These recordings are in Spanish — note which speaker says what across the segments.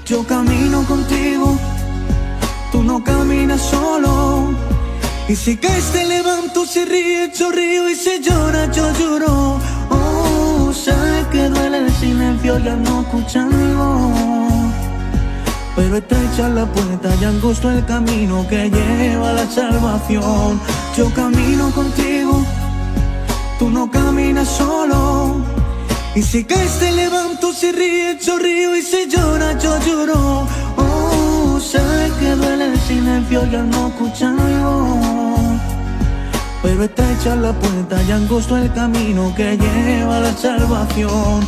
Speaker 1: Yo camino contigo, tú no caminas solo. Y si caes te levanto, si ríes yo río y si lloras yo lloro. Oh, sé que duele el silencio, ya no escuchan mi voz, pero estrecha la puerta y angosto el camino que lleva a la salvación. Yo camino contigo, tú no caminas solo. Y si caes te levanto, si ríes yo río y si lloras yo lloro. Oh, sé que duele el silencio, ya no escuchan mi voz, pero estrecha la puerta y angosto el camino que lleva a la salvación.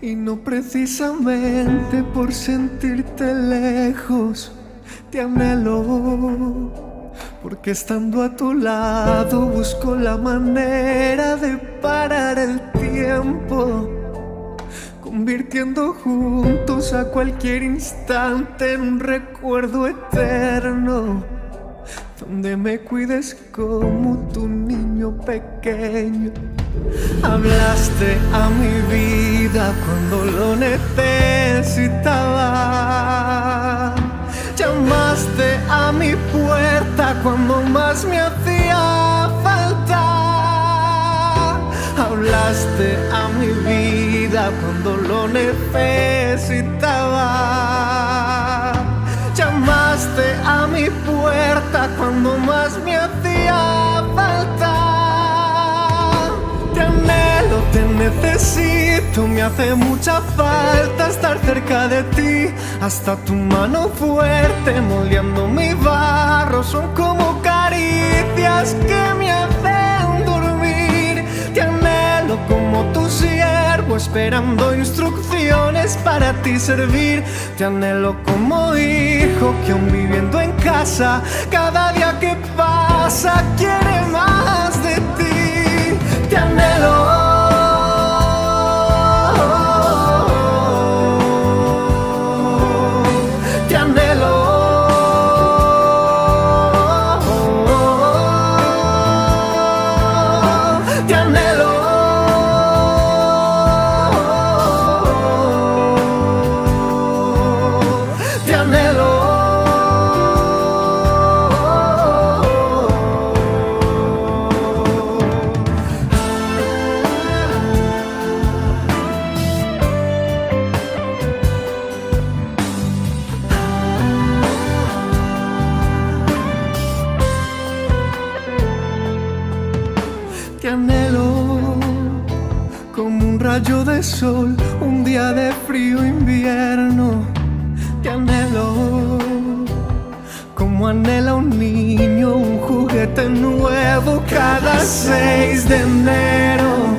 Speaker 2: Y no precisamente por sentirte lejos, te anhelo, porque estando a tu lado busco la manera de parar el tiempo, convirtiendo juntos a cualquier instante en un recuerdo eterno, donde me cuides como tu niño pequeño. Hablaste a mi vida cuando lo necesitaba, llamaste a mi puerta cuando más me hacía falta. Hablaste a mi vida cuando lo necesitaba, llamaste a mi puerta cuando más me hacía falta. Te anhelo, te necesito, me hace mucha falta estar cerca de ti. Hasta tu mano fuerte moldeando mi barro son como caricias que me hacen dormir. Te anhelo como tu siervo, esperando instrucciones para ti servir. Te anhelo como hijo que aún viviendo en casa, cada día que pasa quiere más de ti. Te anhelo. Te anhelo como un rayo de sol, un día de frío invierno. Te anhelo como anhela un niño un juguete nuevo cada 6 de enero.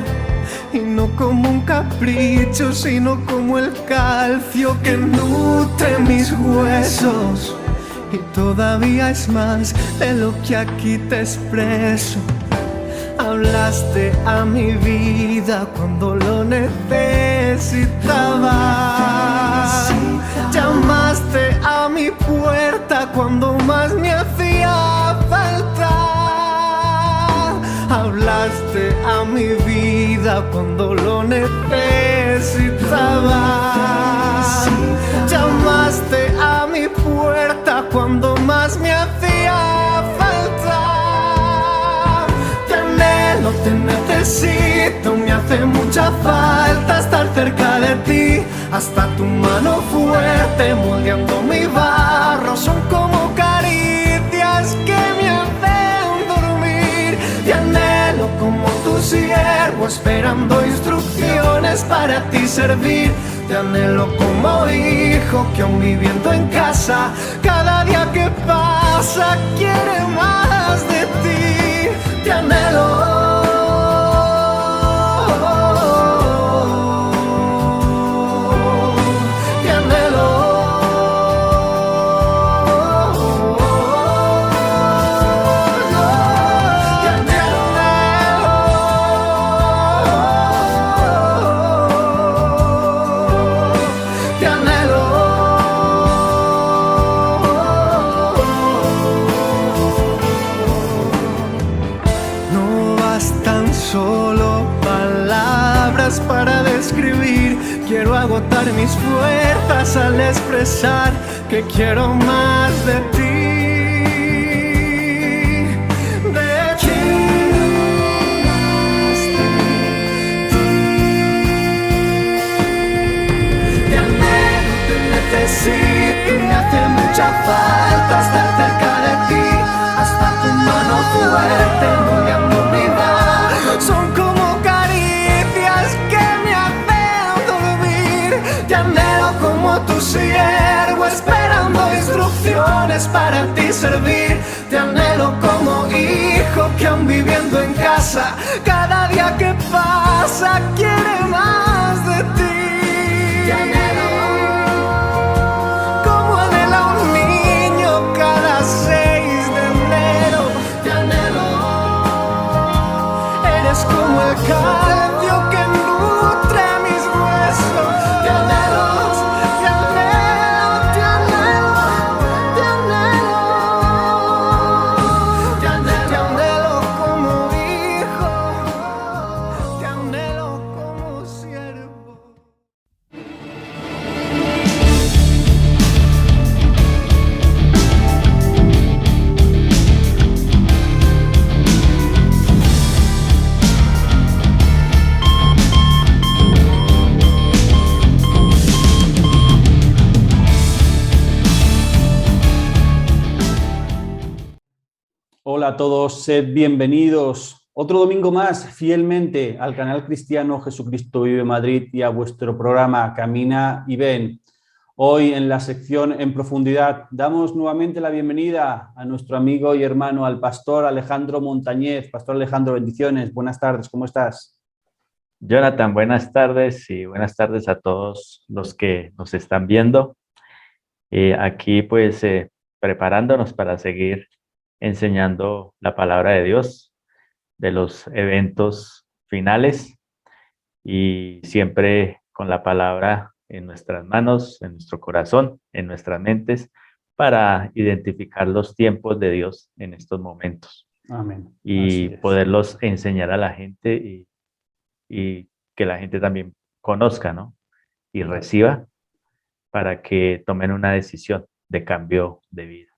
Speaker 2: Y no como un capricho, sino como el calcio que nutre mis huesos. Y todavía es más de lo que aquí te expreso. Hablaste a mi vida cuando lo necesitaba, llamaste a mi puerta cuando más me hacía falta. Hablaste a mi vida vida cuando lo necesitaba. Llamaste a mi puerta cuando más me hacía falta. Te anhelo, te necesito, me hace mucha falta estar cerca de ti. Hasta tu mano fuerte moldeando mi barro son como caricias que me hacen dormir. Te anhelo como tu siervo, esperando instrucciones para ti servir. Te anhelo como hijo que aún viviendo en casa, cada día que pasa quiere más de ti. Te anhelo. Para describir, quiero agotar mis fuerzas al expresar que quiero más de ti, de ti. Te anhelo, te necesito, me hace mucha falta estar cerca de ti. Hasta tu mano fuerte moldeando mi vida son como como tu siervo, esperando instrucciones para ti servir. Te anhelo como hijo que aún viviendo en casa, cada día que pasa quiere más de ti. Te anhelo como anhela un niño cada 6 de enero. Te anhelo, eres como el calcio que nutre mis huesos. Te anhelo.
Speaker 3: Hola a todos, sed bienvenidos otro domingo más fielmente al canal cristiano Jesucristo Vive Madrid y a vuestro programa Camina y Ven. Hoy en la sección En Profundidad damos nuevamente la bienvenida a nuestro amigo y hermano, al pastor Alejandro Montañez. Pastor Alejandro, bendiciones, buenas tardes, ¿cómo estás?
Speaker 4: Jonathan, buenas tardes y buenas tardes a todos los que nos están viendo. Aquí pues preparándonos para seguir enseñando la palabra de Dios, de los eventos finales y siempre con la palabra en nuestras manos, en nuestro corazón, en nuestras mentes, para identificar los tiempos de Dios en estos momentos.
Speaker 3: Amén.
Speaker 4: Y poderlos enseñar a la gente y que la gente también conozca, ¿no? Y reciba para que tomen una decisión de cambio de vida.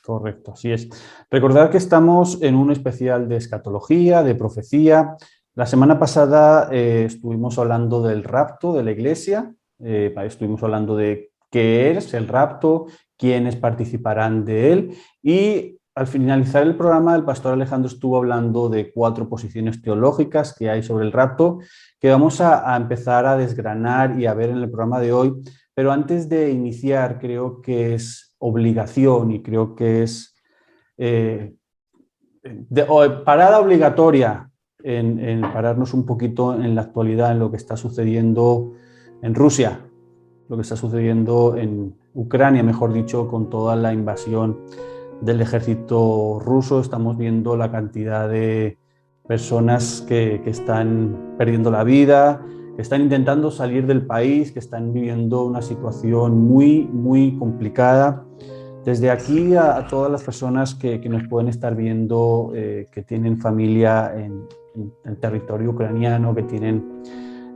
Speaker 3: Correcto, así es. Recordad que estamos en un especial de escatología, de profecía. La semana pasada estuvimos hablando del rapto de la iglesia, estuvimos hablando de qué es el rapto, quiénes participarán de él, y al finalizar el programa el pastor Alejandro estuvo hablando de 4 posiciones teológicas que hay sobre el rapto, que vamos a empezar a desgranar y a ver en el programa de hoy. Pero antes de iniciar, creo que es obligación y creo que es parada obligatoria en pararnos un poquito en la actualidad, en lo que está sucediendo en Rusia, lo que está sucediendo en Ucrania, mejor dicho, con toda la invasión del ejército ruso. Estamos viendo la cantidad de personas que están perdiendo la vida, que están intentando salir del país, que están viviendo una situación muy, muy complicada. Desde aquí a todas las personas que nos pueden estar viendo, que tienen familia el territorio ucraniano, que tienen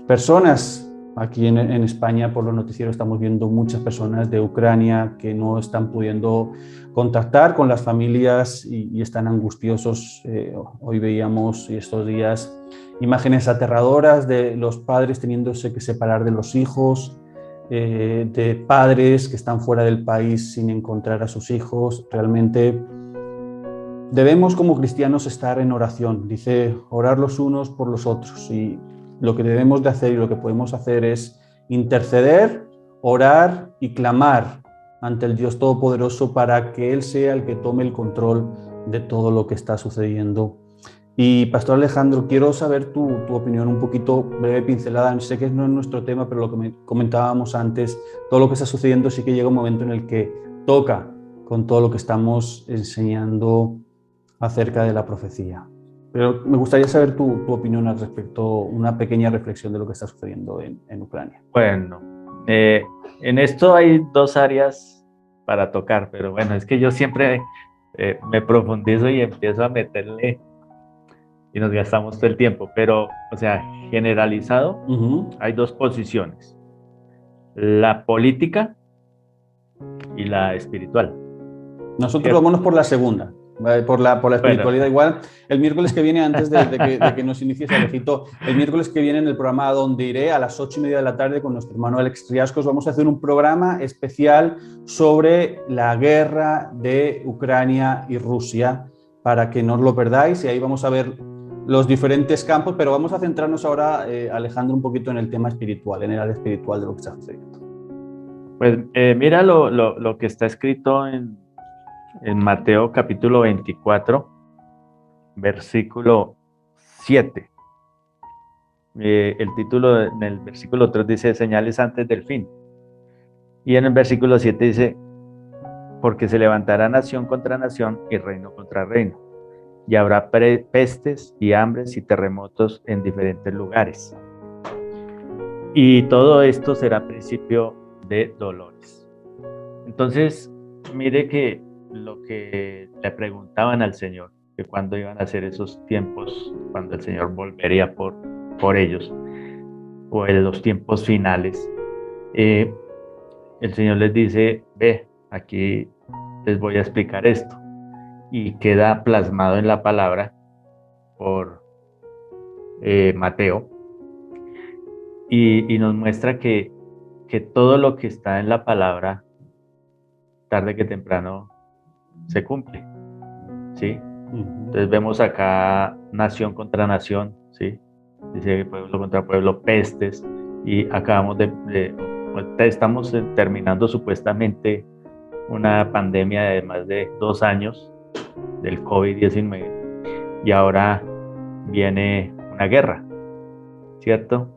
Speaker 3: personas. Aquí en España, por los noticieros, estamos viendo muchas personas de Ucrania que no están pudiendo contactar con las familias y están angustiosos. Hoy veíamos estos días imágenes aterradoras de los padres teniéndose que separar de los hijos, de padres que están fuera del país sin encontrar a sus hijos. Realmente debemos como cristianos estar en oración. Dice, orar los unos por los otros, y lo que debemos de hacer y lo que podemos hacer es interceder, orar y clamar ante el Dios Todopoderoso para que Él sea el que tome el control de todo lo que está sucediendo. Y Pastor Alejandro, quiero saber tu opinión, un poquito breve, pincelada. Sé que no es nuestro tema, pero lo que comentábamos antes, todo lo que está sucediendo, sí que llega un momento en el que toca con todo lo que estamos enseñando acerca de la profecía. Pero me gustaría saber tu opinión al respecto, una pequeña reflexión de lo que está sucediendo en Ucrania.
Speaker 4: Bueno, en esto hay dos áreas para tocar, pero bueno, es que yo siempre me profundizo y empiezo a meterle y nos gastamos todo el tiempo, pero, o sea, generalizado, hay dos posiciones, la política y la espiritual.
Speaker 3: Nosotros vámonos por la segunda. Por la espiritualidad. Bueno, igual el miércoles que viene, antes de que nos inicies, Alejito, el miércoles que viene en el programa donde iré a las 8:30 de la tarde con nuestro hermano Alex Triascos, vamos a hacer un programa especial sobre la guerra de Ucrania y Rusia, para que no os lo perdáis, y ahí vamos a ver los diferentes campos, pero vamos a centrarnos ahora, Alejandro, un poquito en el tema espiritual, en el área espiritual de lo que está sucediendo.
Speaker 4: Pues mira lo que está escrito en Mateo capítulo 24, versículo 7. El título en el versículo 3 dice señales antes del fin. Y en el versículo 7 dice, porque se levantará nación contra nación y reino contra reino. Y habrá pestes y hambres y terremotos en diferentes lugares. Y todo esto será principio de dolores. Entonces, mire que lo que le preguntaban al Señor, que cuándo iban a ser esos tiempos, cuando el Señor volvería por ellos, o en los tiempos finales, el Señor les dice, ve, aquí les voy a explicar esto, y queda plasmado en la palabra por Mateo, y nos muestra que todo lo que está en la palabra, tarde que temprano, se cumple, ¿sí? Entonces vemos acá nación contra nación, ¿sí? Dice pueblo contra pueblo, pestes, y acabamos estamos terminando supuestamente una pandemia de más de 2 años del COVID-19, y ahora viene una guerra, ¿cierto?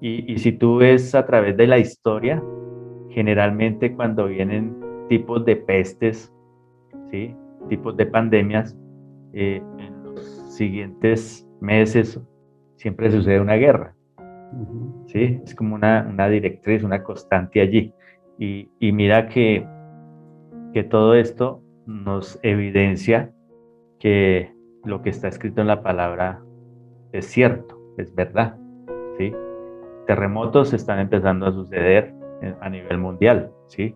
Speaker 4: Y si tú ves a través de la historia, generalmente cuando vienen tipos de pestes, ¿sí? Tipos de pandemias, en los siguientes meses siempre sucede una guerra, ¿sí? Es como una directriz, una constante allí. Y mira que todo esto nos evidencia que lo que está escrito en la palabra es cierto, es verdad, ¿sí? Terremotos están empezando a suceder a nivel mundial, ¿sí?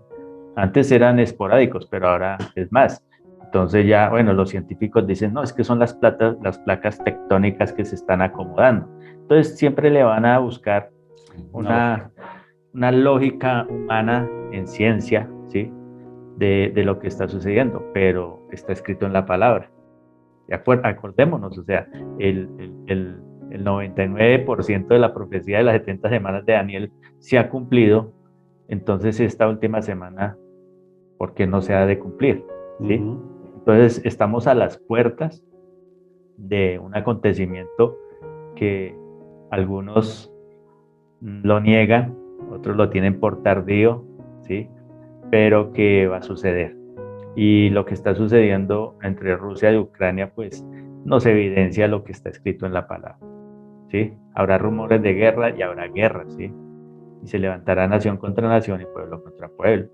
Speaker 4: Antes eran esporádicos, pero ahora es más. Entonces ya, bueno, los científicos dicen, no, es que son las placas tectónicas que se están acomodando. Entonces siempre le van a buscar una lógica humana en ciencia, ¿sí? De lo que está sucediendo, pero está escrito en la palabra. Acordémonos, o sea, el 99% de la profecía de las 70 semanas de Daniel se ha cumplido. Entonces esta última semana, ¿por qué no se ha de cumplir? ¿Sí? Entonces estamos a las puertas de un acontecimiento que algunos lo niegan, otros lo tienen por tardío, ¿sí? Pero que va a suceder. Y lo que está sucediendo entre Rusia y Ucrania, pues nos evidencia lo que está escrito en la palabra, ¿sí? Habrá rumores de guerra y habrá guerra, ¿sí? Y se levantará nación contra nación y pueblo contra pueblo,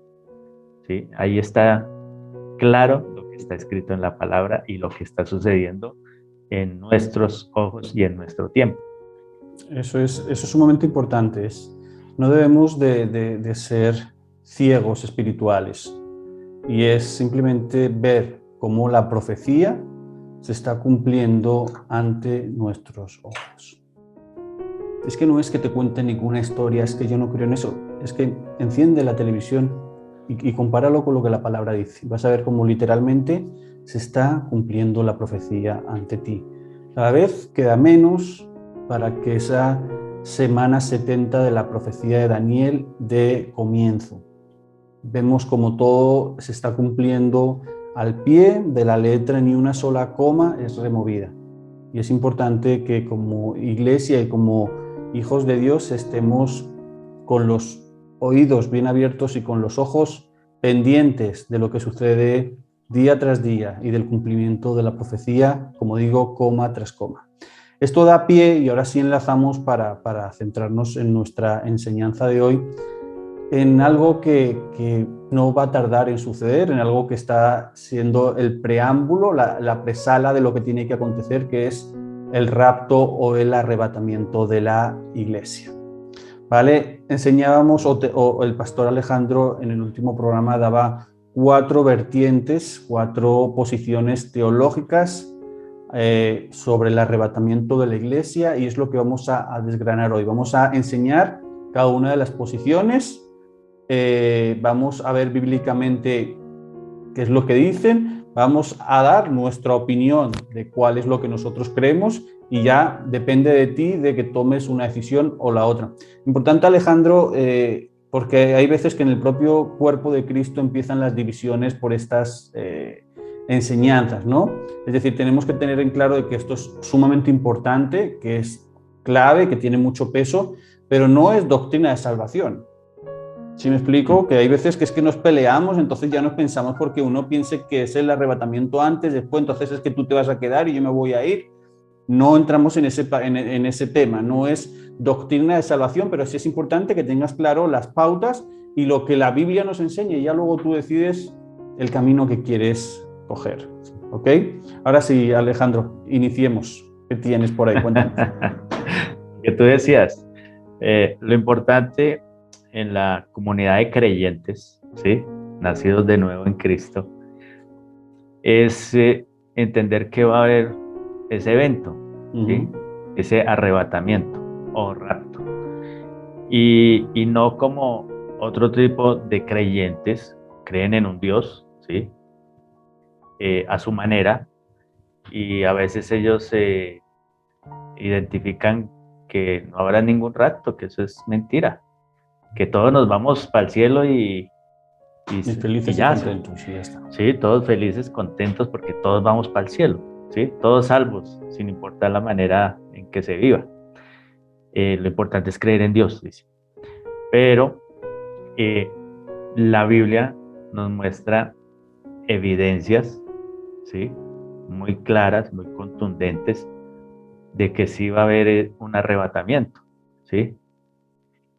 Speaker 4: ¿sí? Ahí está claro lo que está escrito en la palabra y lo que está sucediendo en nuestros ojos y en nuestro tiempo.
Speaker 3: Eso es sumamente importante. No debemos de ser ciegos espirituales, y es simplemente ver cómo la profecía se está cumpliendo ante nuestros ojos. Es que no es que te cuente ninguna historia, es que yo no creo en eso, es que enciende la televisión y compáralo con lo que la palabra dice. Vas a ver cómo literalmente se está cumpliendo la profecía ante ti. Cada vez queda menos para que esa semana 70 de la profecía de Daniel dé comienzo. Vemos como todo se está cumpliendo al pie de la letra, ni una sola coma es removida. Y es importante que como iglesia y como hijos de Dios estemos con los oídos bien abiertos y con los ojos pendientes de lo que sucede día tras día y del cumplimiento de la profecía, como digo, coma tras coma. Esto da pie, y ahora sí enlazamos para centrarnos en nuestra enseñanza de hoy, en algo que no va a tardar en suceder, en algo que está siendo el preámbulo, la presala de lo que tiene que acontecer, que es el rapto o el arrebatamiento de la iglesia. ¿Vale? Enseñábamos, o el pastor Alejandro en el último programa daba 4 vertientes, 4 posiciones teológicas sobre el arrebatamiento de la iglesia, y es lo que vamos a desgranar hoy. Vamos a enseñar cada una de las posiciones. Vamos a ver bíblicamente qué es lo que dicen, vamos a dar nuestra opinión de cuál es lo que nosotros creemos, y ya depende de ti de que tomes una decisión o la otra. Importante, Alejandro, porque hay veces que en el propio cuerpo de Cristo empiezan las divisiones por estas enseñanzas, ¿no? Es decir, tenemos que tener en claro de que esto es sumamente importante, que es clave, que tiene mucho peso, pero no es doctrina de salvación. ¿Sí me explico? Que hay veces que es que nos peleamos, entonces ya nos pensamos porque uno piense que es el arrebatamiento antes, después, entonces es que tú te vas a quedar y yo me voy a ir. No entramos en ese tema, no es doctrina de salvación, pero sí es importante que tengas claro las pautas y lo que la Biblia nos enseña, y ya luego tú decides el camino que quieres coger. ¿Ok? Ahora sí, Alejandro, iniciemos. ¿Qué tienes por ahí? Cuéntanos.
Speaker 4: Que tú decías, lo importante en la comunidad de creyentes, ¿sí?, nacidos de nuevo en Cristo, es entender que va a haber ese evento, ¿sí?, ese arrebatamiento o rapto. Y no como otro tipo de creyentes creen en un Dios, ¿sí?, a su manera, y a veces ellos se identifican que no habrá ningún rapto, que eso es mentira, que todos nos vamos para el cielo y
Speaker 3: felices y contentos, y ya está.
Speaker 4: Sí, todos felices, contentos, porque todos vamos para el cielo, ¿sí? Todos salvos, sin importar la manera en que se viva. Lo importante es creer en Dios, dice. Pero la Biblia nos muestra evidencias, ¿sí?, muy claras, muy contundentes, de que sí va a haber un arrebatamiento, ¿sí?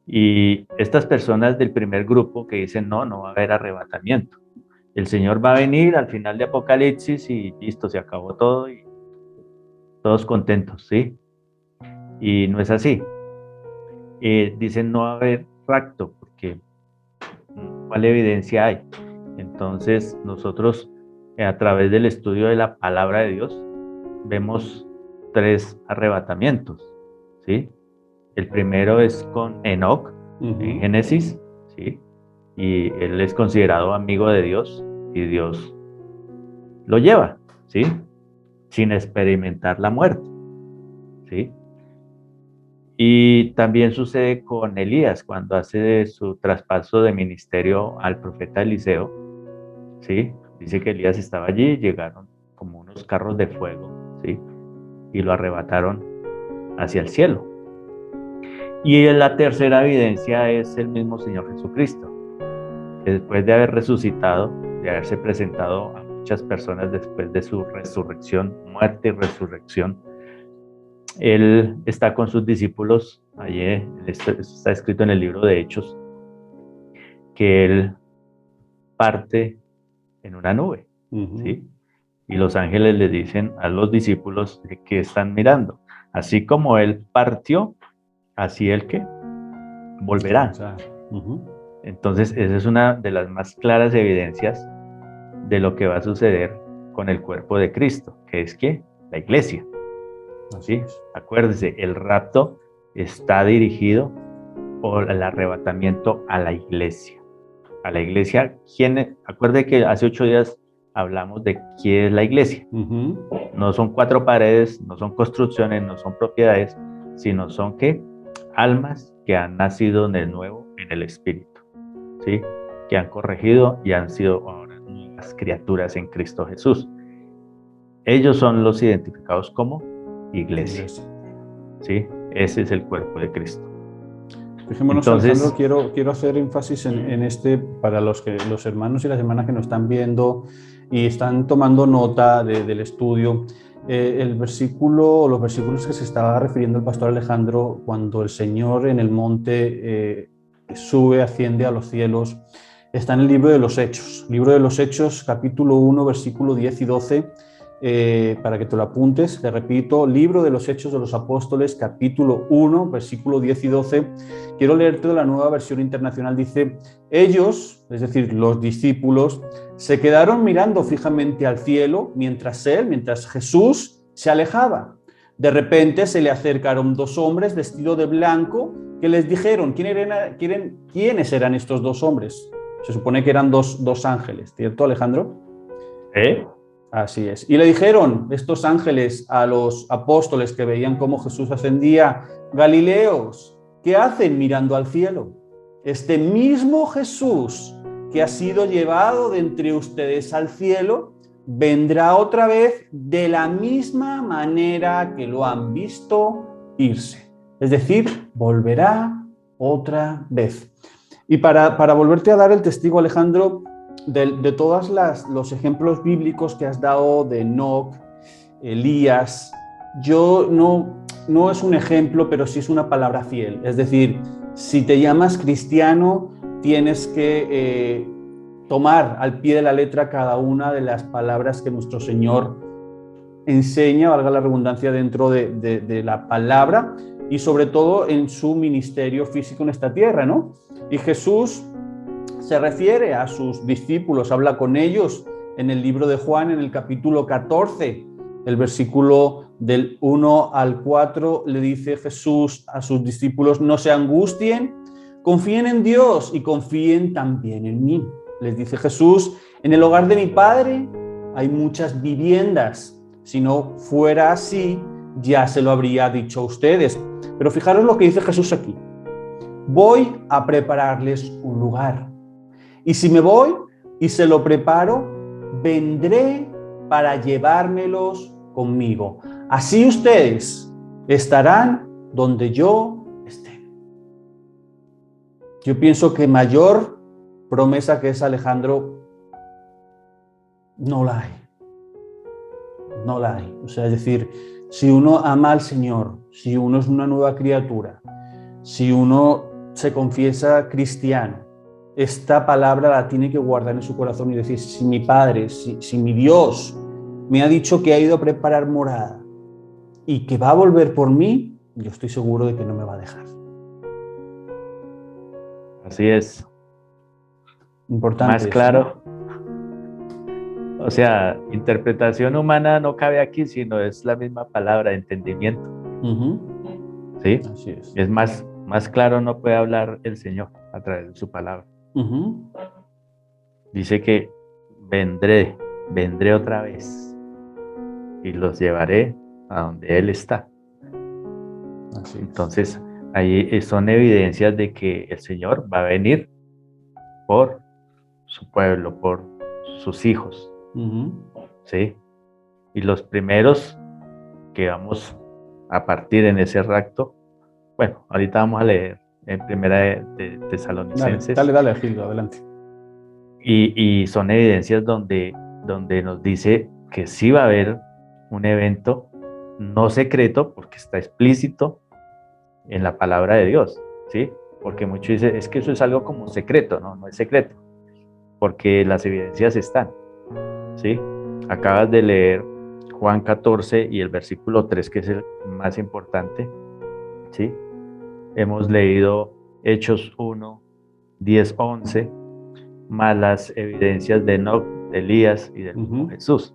Speaker 4: Y estas personas del primer grupo que dicen no va a haber arrebatamiento, el Señor va a venir al final de Apocalipsis y listo, se acabó todo y todos contentos, ¿sí? Y no es así. Dicen no va a haber rapto, porque ¿cuál evidencia hay? Entonces nosotros a través del estudio de la palabra de Dios vemos 3 arrebatamientos, ¿sí? El primero es con Enoc, en Génesis, ¿sí? Y él es considerado amigo de Dios, y Dios lo lleva, ¿sí?, sin experimentar la muerte, ¿sí? Y también sucede con Elías, cuando hace su traspaso de ministerio al profeta Eliseo, ¿sí? Dice que Elías estaba allí, llegaron como unos carros de fuego, ¿sí?, y lo arrebataron hacia el cielo. Y la tercera evidencia es el mismo Señor Jesucristo, que después de haber resucitado, de haberse presentado a muchas personas después de su resurrección, muerte y resurrección, Él está con sus discípulos, allí está escrito en el libro de Hechos, que Él parte en una nube, ¿sí? y los ángeles le dicen a los discípulos que están mirando. Así como Él partió, así Él que volverá. Entonces, esa es una de las más claras evidencias de lo que va a suceder con el cuerpo de Cristo, que es que la iglesia. ¿Sí? Acuérdese, el rapto está dirigido por el arrebatamiento a la iglesia. A la iglesia, acuerde que hace 8 días hablamos de quién es la iglesia. No son 4 paredes, no son construcciones, no son propiedades, sino son ¿qué? Almas que han nacido de nuevo en el Espíritu, ¿sí? Que han corregido y han sido ahora nuevas criaturas en Cristo Jesús. Ellos son los identificados como iglesia, ¿sí? Ese es el cuerpo de Cristo.
Speaker 3: Fijémonos, entonces, Alejandro, quiero hacer énfasis en este para los hermanos y las hermanas que nos están viendo y están tomando nota del estudio. El versículo o los versículos que se estaba refiriendo el pastor Alejandro cuando el Señor en el monte sube, asciende a los cielos, está en el libro de los Hechos. Libro de los Hechos, capítulo 1, versículo 10 y 12. Para que te lo apuntes, te repito, libro de los Hechos de los Apóstoles, capítulo 1, versículo 10 y 12. Quiero leerte de la Nueva Versión Internacional. Dice: ellos, es decir, los discípulos, se quedaron mirando fijamente al cielo mientras Jesús se alejaba. De repente se le acercaron 2 hombres vestidos de blanco que les dijeron: ¿quiénes eran estos 2 hombres? Se supone que eran dos ángeles, ¿cierto, Alejandro? Así es. Y le dijeron estos ángeles a los apóstoles que veían cómo Jesús ascendía: Galileos, ¿qué hacen mirando al cielo? Este mismo Jesús que ha sido llevado de entre ustedes al cielo, vendrá otra vez de la misma manera que lo han visto irse. Es decir, volverá otra vez. Y para volverte a dar el testigo, Alejandro, de todos los ejemplos bíblicos que has dado de Enoc, Elías, yo no es un ejemplo, pero sí es una palabra fiel. Es decir, si te llamas cristiano, tienes que tomar al pie de la letra cada una de las palabras que nuestro Señor enseña, valga la redundancia, dentro de la palabra y sobre todo en su ministerio físico en esta tierra, ¿no? Y Jesús se refiere a sus discípulos, habla con ellos en el libro de Juan, en el capítulo 14, el versículo del 1 al 4, le dice Jesús a sus discípulos: no se angustien, confíen en Dios y confíen también en mí. Les dice Jesús: en el hogar de mi Padre hay muchas viviendas, si no fuera así, ya se lo habría dicho a ustedes. Pero fijaros lo que dice Jesús aquí: voy a prepararles un lugar. Y si me voy y se lo preparo, vendré para llevármelos conmigo. Así ustedes estarán donde yo esté. Yo pienso que mayor promesa que esa, Alejandro, no la hay. No la hay. O sea, es decir, si uno ama al Señor, si uno es una nueva criatura, si uno se confiesa cristiano, esta palabra la tiene que guardar en su corazón y decir: si mi Padre, si mi Dios me ha dicho que ha ido a preparar morada y que va a volver por mí, yo estoy seguro de que no me va a dejar.
Speaker 4: Así es.
Speaker 3: Importante.
Speaker 4: Más claro. O sea, interpretación humana no cabe aquí, sino es la misma palabra de entendimiento. ¿Sí?
Speaker 3: Así es.
Speaker 4: Es más claro no puede hablar el Señor a través de su palabra. Dice que vendré otra vez y los llevaré a donde Él está.
Speaker 3: Así es.
Speaker 4: Entonces, ahí son evidencias de que el Señor va a venir por su pueblo, por sus hijos. ¿Sí? Y los primeros que vamos a partir en ese rapto, bueno, ahorita vamos a leer en Primera de Tesalonicenses.
Speaker 3: Dale, Gildo, adelante.
Speaker 4: Y son evidencias donde nos dice que sí va a haber un evento no secreto, porque está explícito en la palabra de Dios, ¿sí? Porque muchos dicen, es que eso es algo como secreto. No es secreto, porque las evidencias están, ¿sí? acabas de leer Juan 14 y el versículo 3, que es el más importante, ¿sí? Hemos leído Hechos 1, 10, 11, más las evidencias de Enoc, de Elías y del mismo Jesús.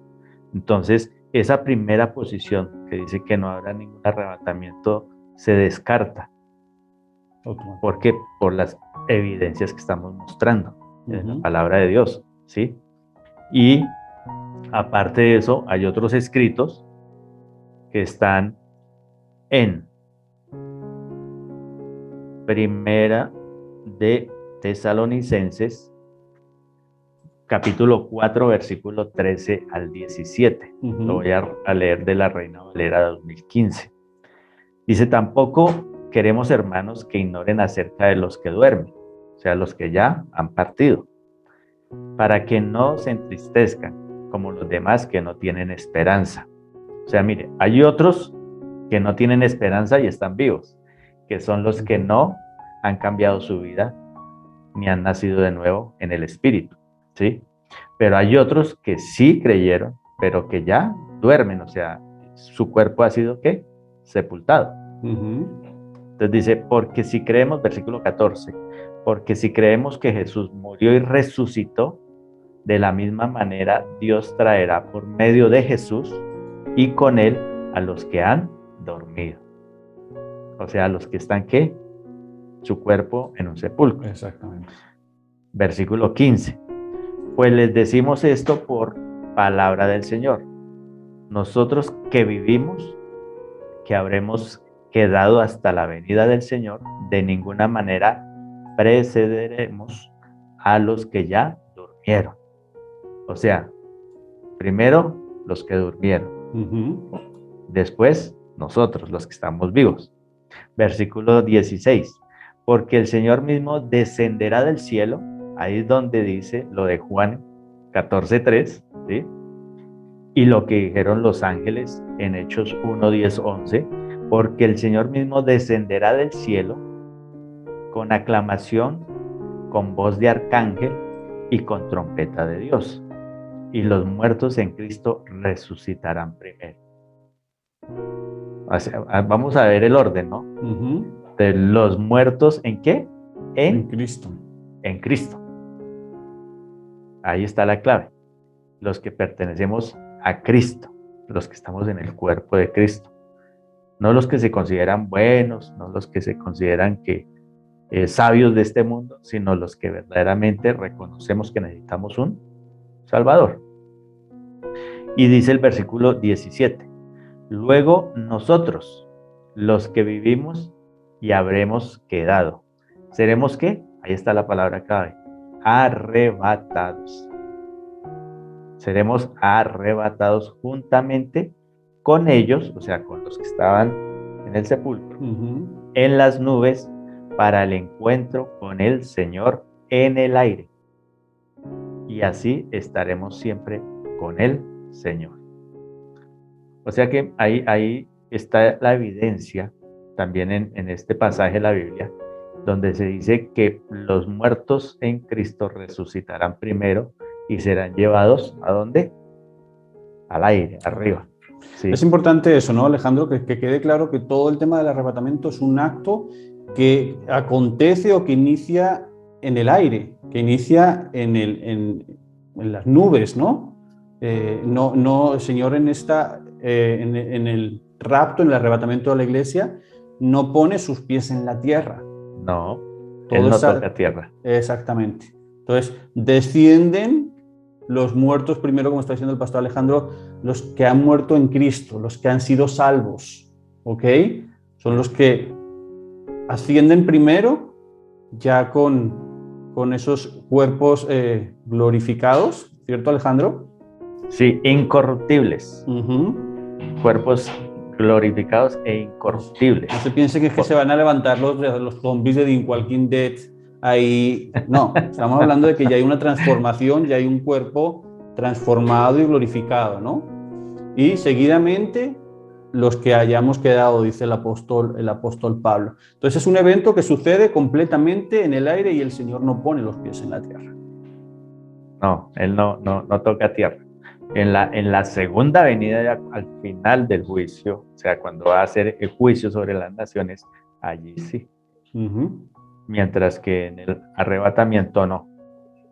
Speaker 4: Entonces, esa primera posición que dice que no habrá ningún arrebatamiento se descarta. ¿Por qué? Por las evidencias que estamos mostrando en la palabra de Dios, ¿sí? Y aparte de eso, hay otros escritos que están en Primera de Tesalonicenses, capítulo 4, versículo 13 al 17. Lo voy a leer de la Reina Valera 2015. Dice, tampoco queremos, hermanos, que ignoren acerca de los que duermen, o sea, los que ya han partido, para que no se entristezcan como los demás que no tienen esperanza. O sea, mire, hay otros que no tienen esperanza y están vivos, que son los que no han cambiado su vida ni han nacido de nuevo en el Espíritu, ¿sí? Pero hay otros que sí creyeron, pero que ya duermen, o sea, su cuerpo ha sido, ¿qué? Sepultado. Entonces dice, porque si creemos, versículo 14, porque si creemos que Jesús murió y resucitó, de la misma manera Dios traerá por medio de Jesús y con él a los que han dormido. O sea, a los que están, ¿qué? Su cuerpo en un sepulcro.
Speaker 3: Exactamente.
Speaker 4: Versículo 15. Pues les decimos esto por palabra del Señor. Nosotros que vivimos, que habremos quedado hasta la venida del Señor, de ninguna manera precederemos a los que ya durmieron. O sea, primero los que durmieron, después nosotros, los que estamos vivos. Versículo 16. Porque el Señor mismo descenderá del cielo, ahí es donde dice lo de Juan 14:3, ¿sí? Y lo que dijeron los ángeles en Hechos 1, 10, 11, porque el Señor mismo descenderá del cielo con aclamación, con voz de arcángel y con trompeta de Dios. Y los muertos en Cristo resucitarán primero. O sea, vamos a ver el orden, ¿no? De los muertos, ¿en qué?
Speaker 3: En Cristo.
Speaker 4: En Cristo. Ahí está la clave. Los que pertenecemos a Cristo, los que estamos en el cuerpo de Cristo. No los que se consideran buenos, no los que se consideran que sabios de este mundo, sino los que verdaderamente reconocemos que necesitamos un Salvador. Y dice el versículo 17. Luego nosotros, los que vivimos y habremos quedado, ¿seremos qué? Ahí está la palabra clave. Arrebatados. Seremos arrebatados juntamente con ellos, o sea, con los que estaban en el sepulcro, en las nubes, para el encuentro con el Señor en el aire. Y así estaremos siempre con el Señor. O sea que ahí está la evidencia, también en este pasaje de la Biblia, donde se dice que los muertos en Cristo resucitarán primero y serán llevados, ¿a dónde? Al aire, arriba. Sí.
Speaker 3: Es importante eso, ¿no, Alejandro? Que quede claro que todo el tema del arrebatamiento es un acto que acontece o que inicia en el aire, que inicia en las nubes, ¿no? No, el Señor en el rapto, en el arrebatamiento de la iglesia, no pone sus pies en la tierra.
Speaker 4: No, Él no toca tierra.
Speaker 3: Exactamente. Entonces, descienden los muertos primero, como está diciendo el pastor Alejandro, los que han muerto en Cristo, los que han sido salvos, ¿ok? Son los que ascienden primero, ya con esos cuerpos glorificados, ¿cierto, Alejandro?
Speaker 4: Sí, incorruptibles. Cuerpos glorificados e incorruptibles.
Speaker 3: No se piense que se van a levantar los zombies de The Walking Dead ahí. No, estamos hablando de que ya hay una transformación, ya hay un cuerpo transformado y glorificado, ¿no? Y seguidamente los que hayamos quedado, dice el apóstol Pablo. Entonces es un evento que sucede completamente en el aire y el Señor no pone los pies en la tierra.
Speaker 4: No, Él no toca tierra. En la segunda venida, ya al final del juicio, o sea, cuando va a hacer el juicio sobre las naciones, allí sí. Mientras que en el arrebatamiento no.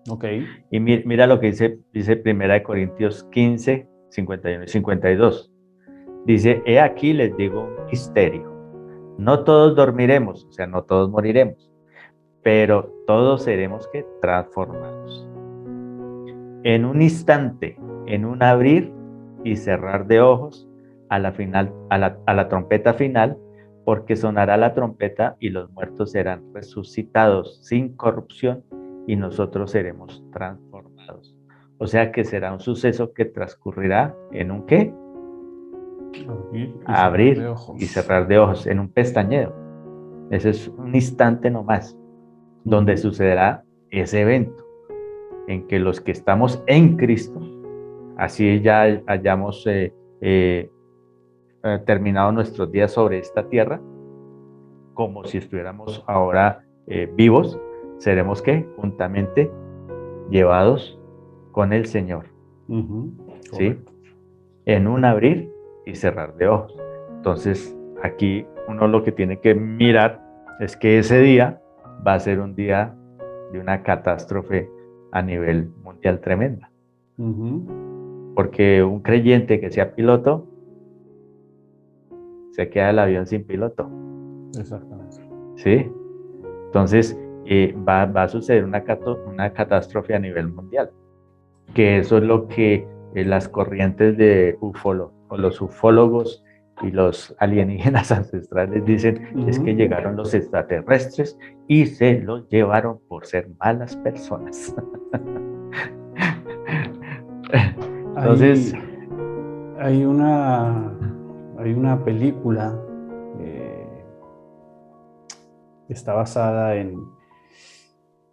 Speaker 3: Ok.
Speaker 4: Y mira lo que dice 1 Corintios 15, 51 y 52. Dice, he aquí les digo un misterio. No todos dormiremos, o sea, no todos moriremos, pero todos seremos ¿qué? Transformados. En un instante, en un abrir y cerrar de ojos, a la trompeta final, porque sonará la trompeta y los muertos serán resucitados sin corrupción y nosotros seremos transformados. O sea que será un suceso que transcurrirá en un ¿qué? Abrir y cerrar de ojos, en un pestañeo. Ese es un instante nomás, donde sucederá ese evento, en que los que estamos en Cristo, así ya hayamos terminado nuestros días sobre esta tierra, como si estuviéramos ahora vivos, seremos ¿qué? Juntamente llevados con el Señor. ¿Sí? En un abrir y cerrar de ojos. Entonces, aquí uno lo que tiene que mirar es que ese día va a ser un día de una catástrofe a nivel mundial tremenda. Porque un creyente que sea piloto, se queda el avión sin piloto.
Speaker 3: Exactamente.
Speaker 4: ¿Sí? Entonces, va a suceder una catástrofe a nivel mundial. Que eso es lo que las corrientes de los ufólogos y los alienígenas ancestrales dicen, es que llegaron los extraterrestres y se los llevaron por ser malas personas. Entonces,
Speaker 3: hay una película que está basada en...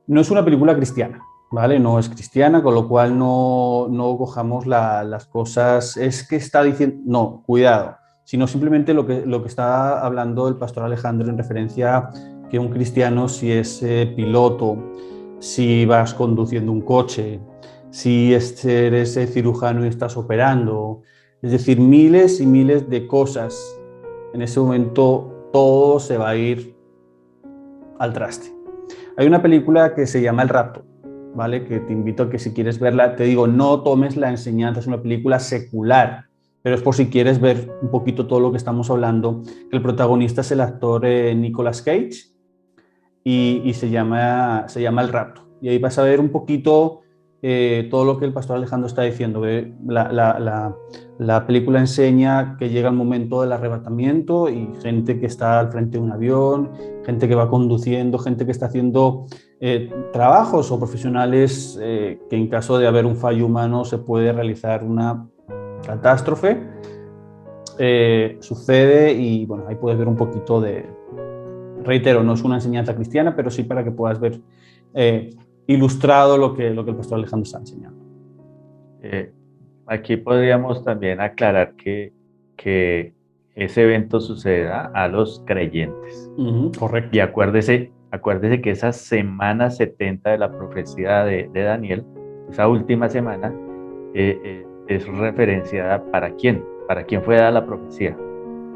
Speaker 3: No es una película cristiana, ¿vale? No es cristiana, con lo cual no cojamos las cosas. Es que está diciendo... No, cuidado. Sino simplemente lo que está hablando el pastor Alejandro en referencia a que un cristiano, si es piloto, si vas conduciendo un coche, si eres cirujano y estás operando, es decir, miles y miles de cosas, en ese momento todo se va a ir al traste. Hay una película que se llama El Rapto, ¿vale? Que te invito a que si quieres verla, te digo, no tomes la enseñanza, es una película secular, pero es por si quieres ver un poquito todo lo que estamos hablando. El protagonista es el actor Nicolas Cage y se llama El Rapto. Y ahí vas a ver un poquito todo lo que el pastor Alejandro está diciendo. La película enseña que llega el momento del arrebatamiento y gente que está al frente de un avión, gente que va conduciendo, gente que está haciendo trabajos o profesionales que en caso de haber un fallo humano se puede realizar una catástrofe. Sucede y bueno, ahí puedes ver un poquito de... Reitero, no es una enseñanza cristiana, pero sí para que puedas ver ilustrado lo que el pastor Alejandro está enseñando.
Speaker 4: Aquí podríamos también aclarar que ese evento sucederá a los creyentes.
Speaker 3: Correcto.
Speaker 4: Y acuérdese que esa semana 70 de la profecía de Daniel, esa última semana, es referenciada ¿para quién? ¿Para quién fue dada la profecía?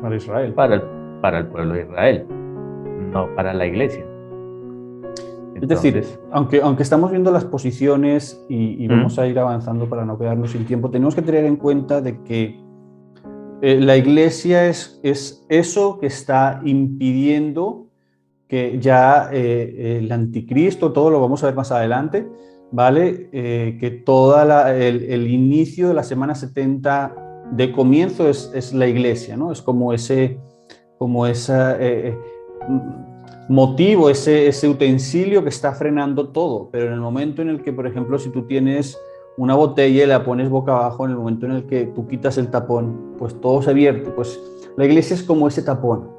Speaker 3: Para Israel.
Speaker 4: Para el pueblo de Israel, no para la iglesia.
Speaker 3: Entonces, es decir, aunque estamos viendo las posiciones y vamos a ir avanzando para no quedarnos sin tiempo, tenemos que tener en cuenta de que la iglesia es eso que está impidiendo que ya el anticristo, todo lo vamos a ver más adelante, ¿vale? Que el inicio de la semana 70 de comienzo es la iglesia, ¿no? Es como ese motivo, ese utensilio que está frenando todo, pero en el momento en el que, por ejemplo, si tú tienes una botella y la pones boca abajo, en el momento en el que tú quitas el tapón, pues todo se vierte. Pues la iglesia es como ese tapón,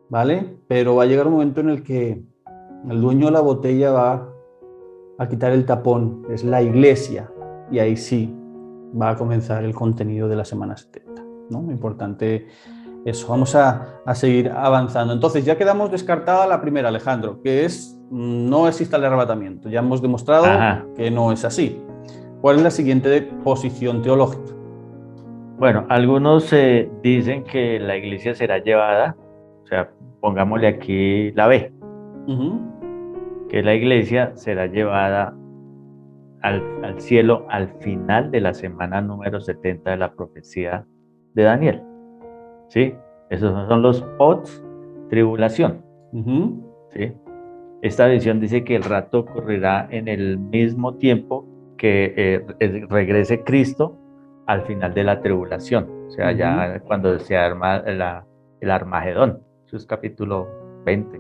Speaker 3: ¿vale? Pero va a llegar un momento en el que el dueño de la botella va a quitar el tapón, es la iglesia, y ahí sí va a comenzar el contenido de la semana 70, ¿no? Muy importante eso. Vamos a seguir avanzando. Entonces, ya quedamos descartada la primera, Alejandro, que es no existe el arrebatamiento. Ya hemos demostrado que no es así. ¿Cuál es la siguiente posición teológica?
Speaker 4: Bueno, algunos dicen que la iglesia será llevada, o sea, pongámosle aquí la B, que la iglesia será llevada al cielo al final de la semana número 70 de la profecía de Daniel. ¿Sí? Esos son los post-tribulación. ¿Sí? Esta visión dice que el rapto ocurrirá en el mismo tiempo que regrese Cristo al final de la tribulación, o sea, ya cuando se arma el Armagedón. Eso es capítulo 20.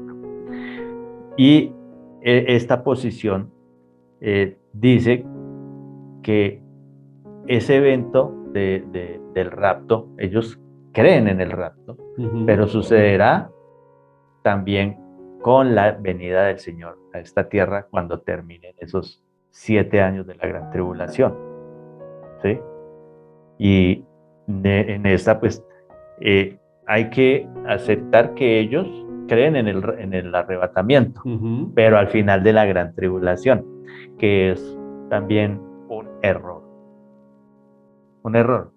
Speaker 4: Y esta posición dice que ese evento del rapto, ellos creen en el rapto, pero sucederá también con la venida del Señor a esta tierra cuando terminen esos 7 años de la gran tribulación. ¿Sí? Y en esta, pues, hay que aceptar que ellos creen en el arrebatamiento, pero al final de la gran tribulación, que es también un error. Un error.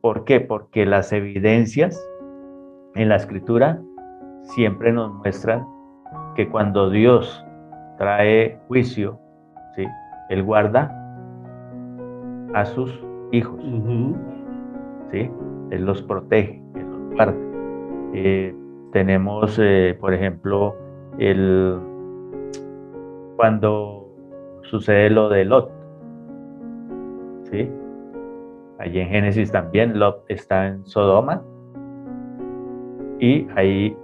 Speaker 4: ¿Por qué? Porque las evidencias en la Escritura siempre nos muestran que cuando Dios trae juicio, ¿sí?, Él guarda a sus hijos, ¿sí? Él los protege, Él los guarda. Tenemos, por ejemplo, cuando sucede lo de Lot, ¿sí? Allí en Génesis también Lot está en Sodoma y ahí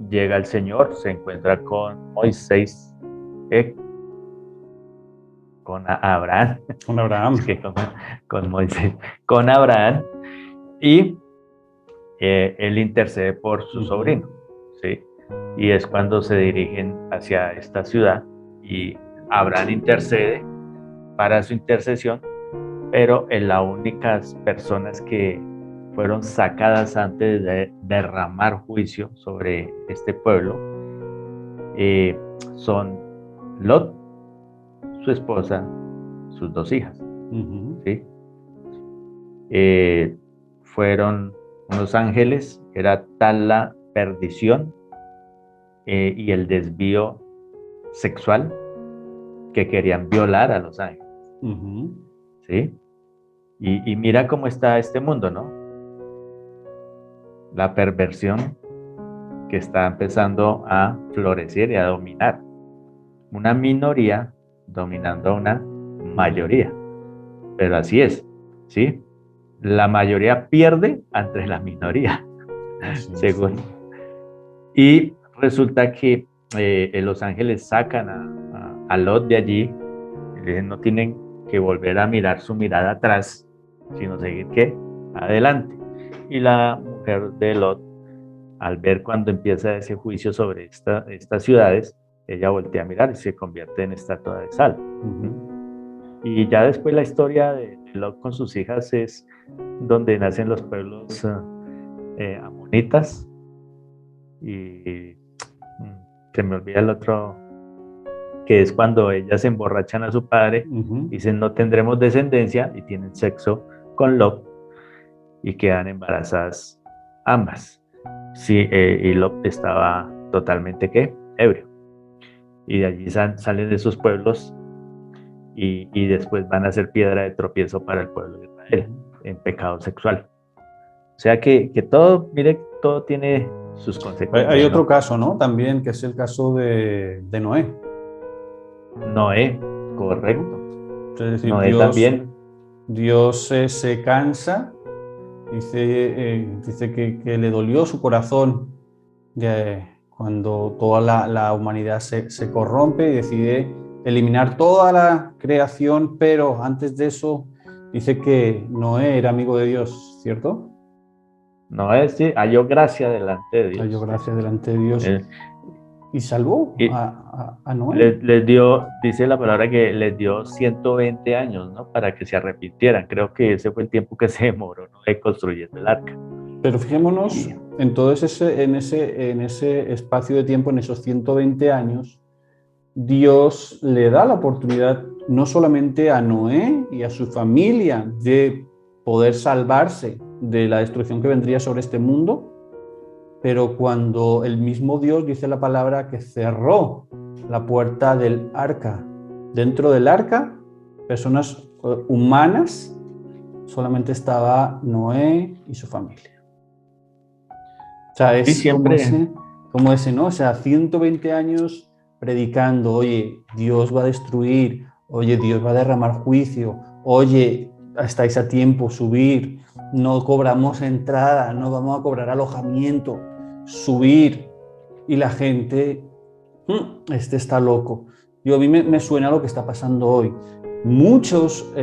Speaker 4: llega el Señor, se encuentra con Moisés, con Abraham.
Speaker 3: Con Abraham.
Speaker 4: Es que con Moisés, con Abraham, y él intercede por su sobrino, ¿sí? Y es cuando se dirigen hacia esta ciudad y Abraham intercede para su intercesión, pero en las únicas personas que fueron sacadas antes de derramar juicio sobre este pueblo son Lot, su esposa, sus 2 hijas. ¿Sí? Fueron unos ángeles, era tal la perdición y el desvío sexual que querían violar a los ángeles. ¿Sí? Y mira cómo está este mundo, ¿no? La perversión que está empezando a florecer y a dominar. Una minoría dominando a una mayoría. Pero así es, ¿sí? La mayoría pierde ante la minoría, según. Y resulta que los ángeles sacan a Lot de allí y le dicen, no tienen que volver a mirar su mirada atrás, sino seguir, ¿qué?, adelante. Y la mujer de Lot, al ver cuando empieza ese juicio sobre estas ciudades, ella voltea a mirar y se convierte en estatua de sal. Y ya después la historia de Lot con sus hijas es donde nacen los pueblos amonitas. Y se me olvida el otro, que es cuando ellas emborrachan a su padre, dicen no tendremos descendencia y tienen sexo con Lot y quedan embarazadas ambas. Sí, y Lot estaba totalmente, ¿qué?, ebrio. Y de allí salen de esos pueblos y después van a ser piedra de tropiezo para el pueblo de Israel en pecado sexual. O sea que todo, mire, todo tiene sus consecuencias.
Speaker 3: Hay otro caso, ¿no? También, que es el caso de Noé.
Speaker 4: Noé, correcto.
Speaker 3: Es decir,
Speaker 4: Noé también.
Speaker 3: Dios se cansa, dice que le dolió su corazón cuando toda la humanidad se corrompe y decide eliminar toda la creación, pero antes de eso dice que Noé era amigo de Dios, ¿cierto?
Speaker 4: Noé sí, halló gracia delante de Dios.
Speaker 3: Halló gracia delante de Dios. Y salvó a Noé.
Speaker 4: Les dio, dice la palabra que les dio 120 años, ¿no?, para que se arrepintieran. Creo que ese fue el tiempo que se demoró, ¿no?, de construyendo el arca.
Speaker 3: Pero fijémonos en todo en ese espacio de tiempo, en esos 120 años, Dios le da la oportunidad no solamente a Noé y a su familia de poder salvarse de la destrucción que vendría sobre este mundo, pero cuando el mismo Dios dice la palabra que cerró la puerta del arca, dentro del arca, personas humanas, solamente estaba Noé y su familia. O sea, es
Speaker 4: siempre
Speaker 3: como ese, ¿no? O sea, 120 años predicando, oye, Dios va a destruir, oye, Dios va a derramar juicio, oye, estáis a tiempo, subir, no cobramos entrada, no vamos a cobrar alojamiento, subir, y la gente, este está loco. A mí me suena lo que está pasando hoy. Muchos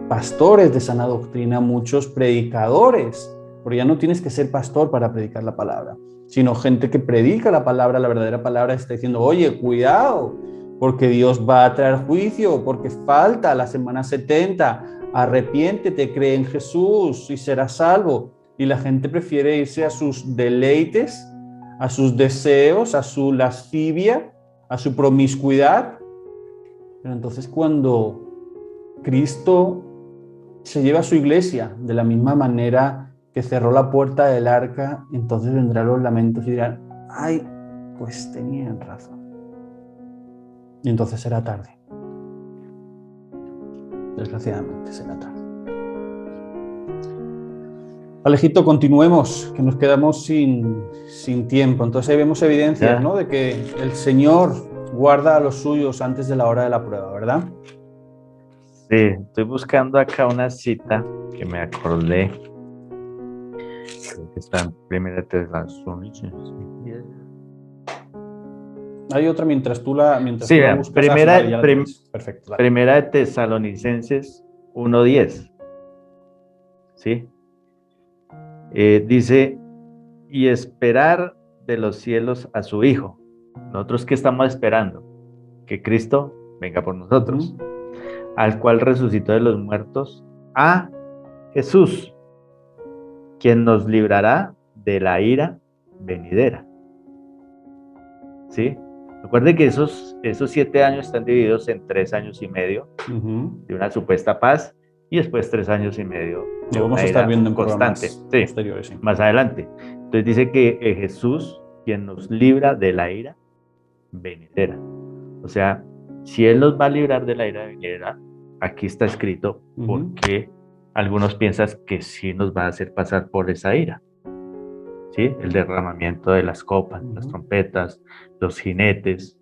Speaker 3: pastores de sana doctrina, muchos predicadores, porque ya no tienes que ser pastor para predicar la palabra, sino gente que predica la palabra, la verdadera palabra, está diciendo, oye, cuidado, porque Dios va a traer juicio, porque falta la semana 70, arrepiéntete, cree en Jesús y serás salvo. Y la gente prefiere irse a sus deleites, a sus deseos, a su lascivia, a su promiscuidad. Pero entonces cuando Cristo se lleva a su iglesia de la misma manera que cerró la puerta del arca, entonces vendrán los lamentos y dirán, ay, pues tenían razón. Y entonces será tarde. Desgraciadamente será tarde. Alejito, continuemos, que nos quedamos sin tiempo. Entonces ahí vemos evidencias, ¿no?, de que el Señor guarda a los suyos antes de la hora de la prueba, ¿verdad?
Speaker 4: Sí, estoy buscando acá una cita que me acordé. Creo que está en Primera Tesalonicenses.
Speaker 3: Hay otra mientras tú la buscas. Perfecto.
Speaker 4: Primera de Tesalonicenses 1:10. ¿Sí? Dice, y esperar de los cielos a su Hijo. ¿Nosotros qué estamos esperando? Que Cristo venga por nosotros. Al cual resucitó de los muertos, a Jesús, quien nos librará de la ira venidera. ¿Sí? Recuerde que esos 7 años están divididos en 3 años y medio de una supuesta paz y después 3 años y medio de
Speaker 3: vamos
Speaker 4: una
Speaker 3: a estar
Speaker 4: ira
Speaker 3: viendo en
Speaker 4: constante.
Speaker 3: Posteriores, sí.
Speaker 4: Más adelante. Entonces dice que Jesús, quien nos libra de la ira venidera. O sea, si Él nos va a librar de la ira venidera, aquí está escrito porque algunos piensan que sí nos va a hacer pasar por esa ira. ¿Sí? El derramamiento de las copas, las trompetas, los jinetes,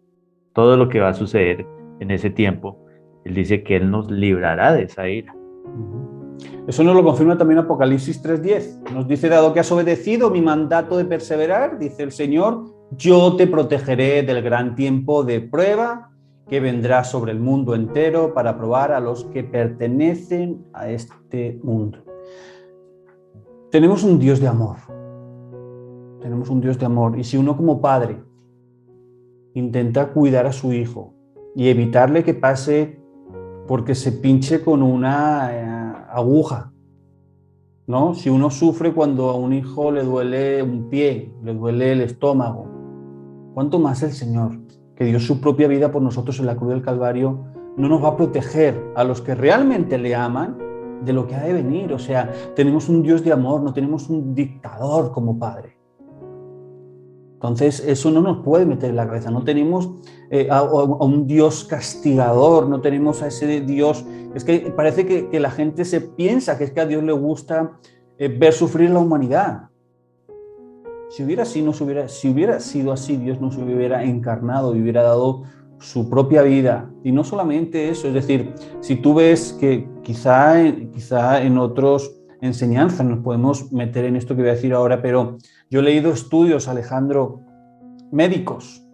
Speaker 4: todo lo que va a suceder en ese tiempo. Él dice que Él nos librará de esa ira.
Speaker 3: Eso nos lo confirma también Apocalipsis 3:10. Nos dice, dado que has obedecido mi mandato de perseverar, dice el Señor, yo te protegeré del gran tiempo de prueba que vendrá sobre el mundo entero para probar a los que pertenecen a este mundo. Tenemos un Dios de amor. Tenemos un Dios de amor. Y si uno como padre intenta cuidar a su hijo y evitarle que pase porque se pinche con una aguja, ¿no? Si uno sufre cuando a un hijo le duele un pie, le duele el estómago, ¿cuánto más el Señor, que dio su propia vida por nosotros en la cruz del Calvario, no nos va a proteger a los que realmente le aman de lo que ha de venir? O sea, tenemos un Dios de amor, no tenemos un dictador como padre. Entonces, eso no nos puede meter en la cabeza. No tenemos a un Dios castigador, no tenemos a ese Dios. Es que parece que la gente se piensa que es que a Dios le gusta ver sufrir la humanidad. Si hubiera sido así, Dios no se hubiera encarnado y hubiera dado su propia vida. Y no solamente eso, es decir, si tú ves que quizá en otros enseñanzas nos podemos meter en esto que voy a decir ahora, pero yo he leído estudios, Alejandro,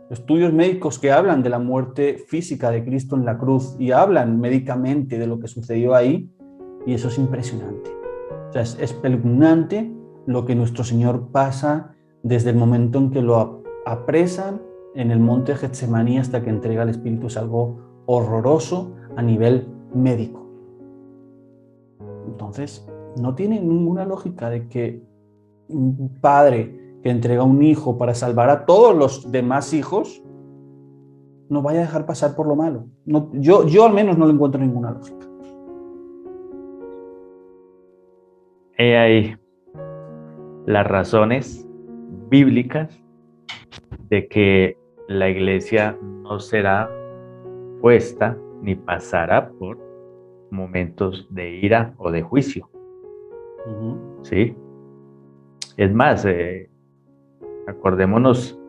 Speaker 3: estudios médicos que hablan de la muerte física de Cristo en la cruz y hablan médicamente de lo que sucedió ahí, y eso es impresionante. O sea, es espeluznante lo que nuestro Señor pasa desde el momento en que lo apresan en el monte Getsemaní hasta que entrega el Espíritu. Es algo horroroso a nivel médico. Entonces, no tiene ninguna lógica de que un padre que entrega un hijo para salvar a todos los demás hijos no vaya a dejar pasar por lo malo. No, yo al menos no le encuentro ninguna lógica.
Speaker 4: He ahí las razones bíblicas de que la iglesia no será puesta ni pasará por momentos de ira o de juicio. ¿Sí? Es más, acordémonos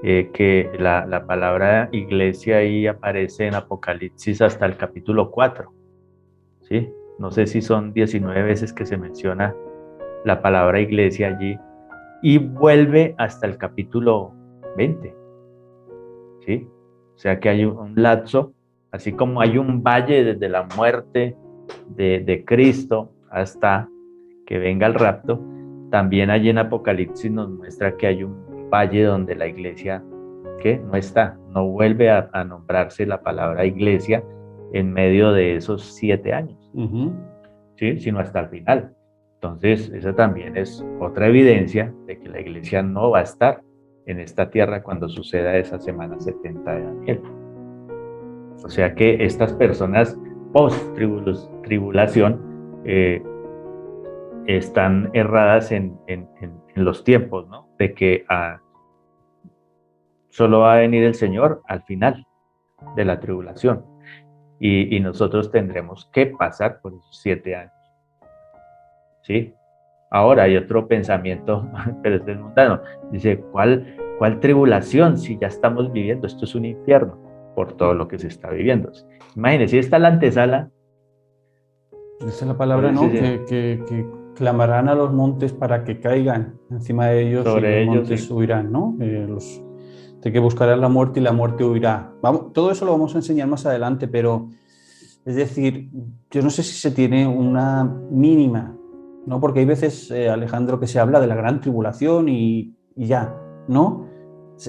Speaker 4: que la palabra iglesia ahí aparece en Apocalipsis hasta el capítulo 4. ¿Sí? No sé si son 19 veces que se menciona la palabra iglesia allí y vuelve hasta el capítulo 20. ¿Sí? O sea que hay un lapso, así como hay un valle desde la muerte de Cristo hasta que venga el rapto, también allí en Apocalipsis nos muestra que hay un valle donde la iglesia que no está, no vuelve a nombrarse la palabra iglesia en medio de esos 7 años, ¿sí? Sino hasta el final. Entonces, esa también es otra evidencia de que la iglesia no va a estar en esta tierra cuando suceda esa semana 70 de Daniel. O sea que estas personas post-tribulación están erradas en los tiempos, ¿no? De que solo va a venir el Señor al final de la tribulación y nosotros tendremos que pasar por esos 7 años. ¿Sí? Ahora hay otro pensamiento, pero este es mundano. Dice, ¿cuál tribulación si ya estamos viviendo? Esto es un infierno por todo lo que se está viviendo. Imagínense, esta es la antesala.
Speaker 3: Esa es la palabra, ¿no? Que clamarán a los montes para que caigan encima de ellos
Speaker 4: sobre
Speaker 3: y los
Speaker 4: ellos,
Speaker 3: montes
Speaker 4: sí.
Speaker 3: huirán, ¿no? De que buscarán la muerte y la muerte huirá. Todo eso lo vamos a enseñar más adelante, pero es decir, yo no sé si se tiene una mínima, ¿no? Porque hay veces, Alejandro, que se habla de la gran tribulación y ya, ¿no?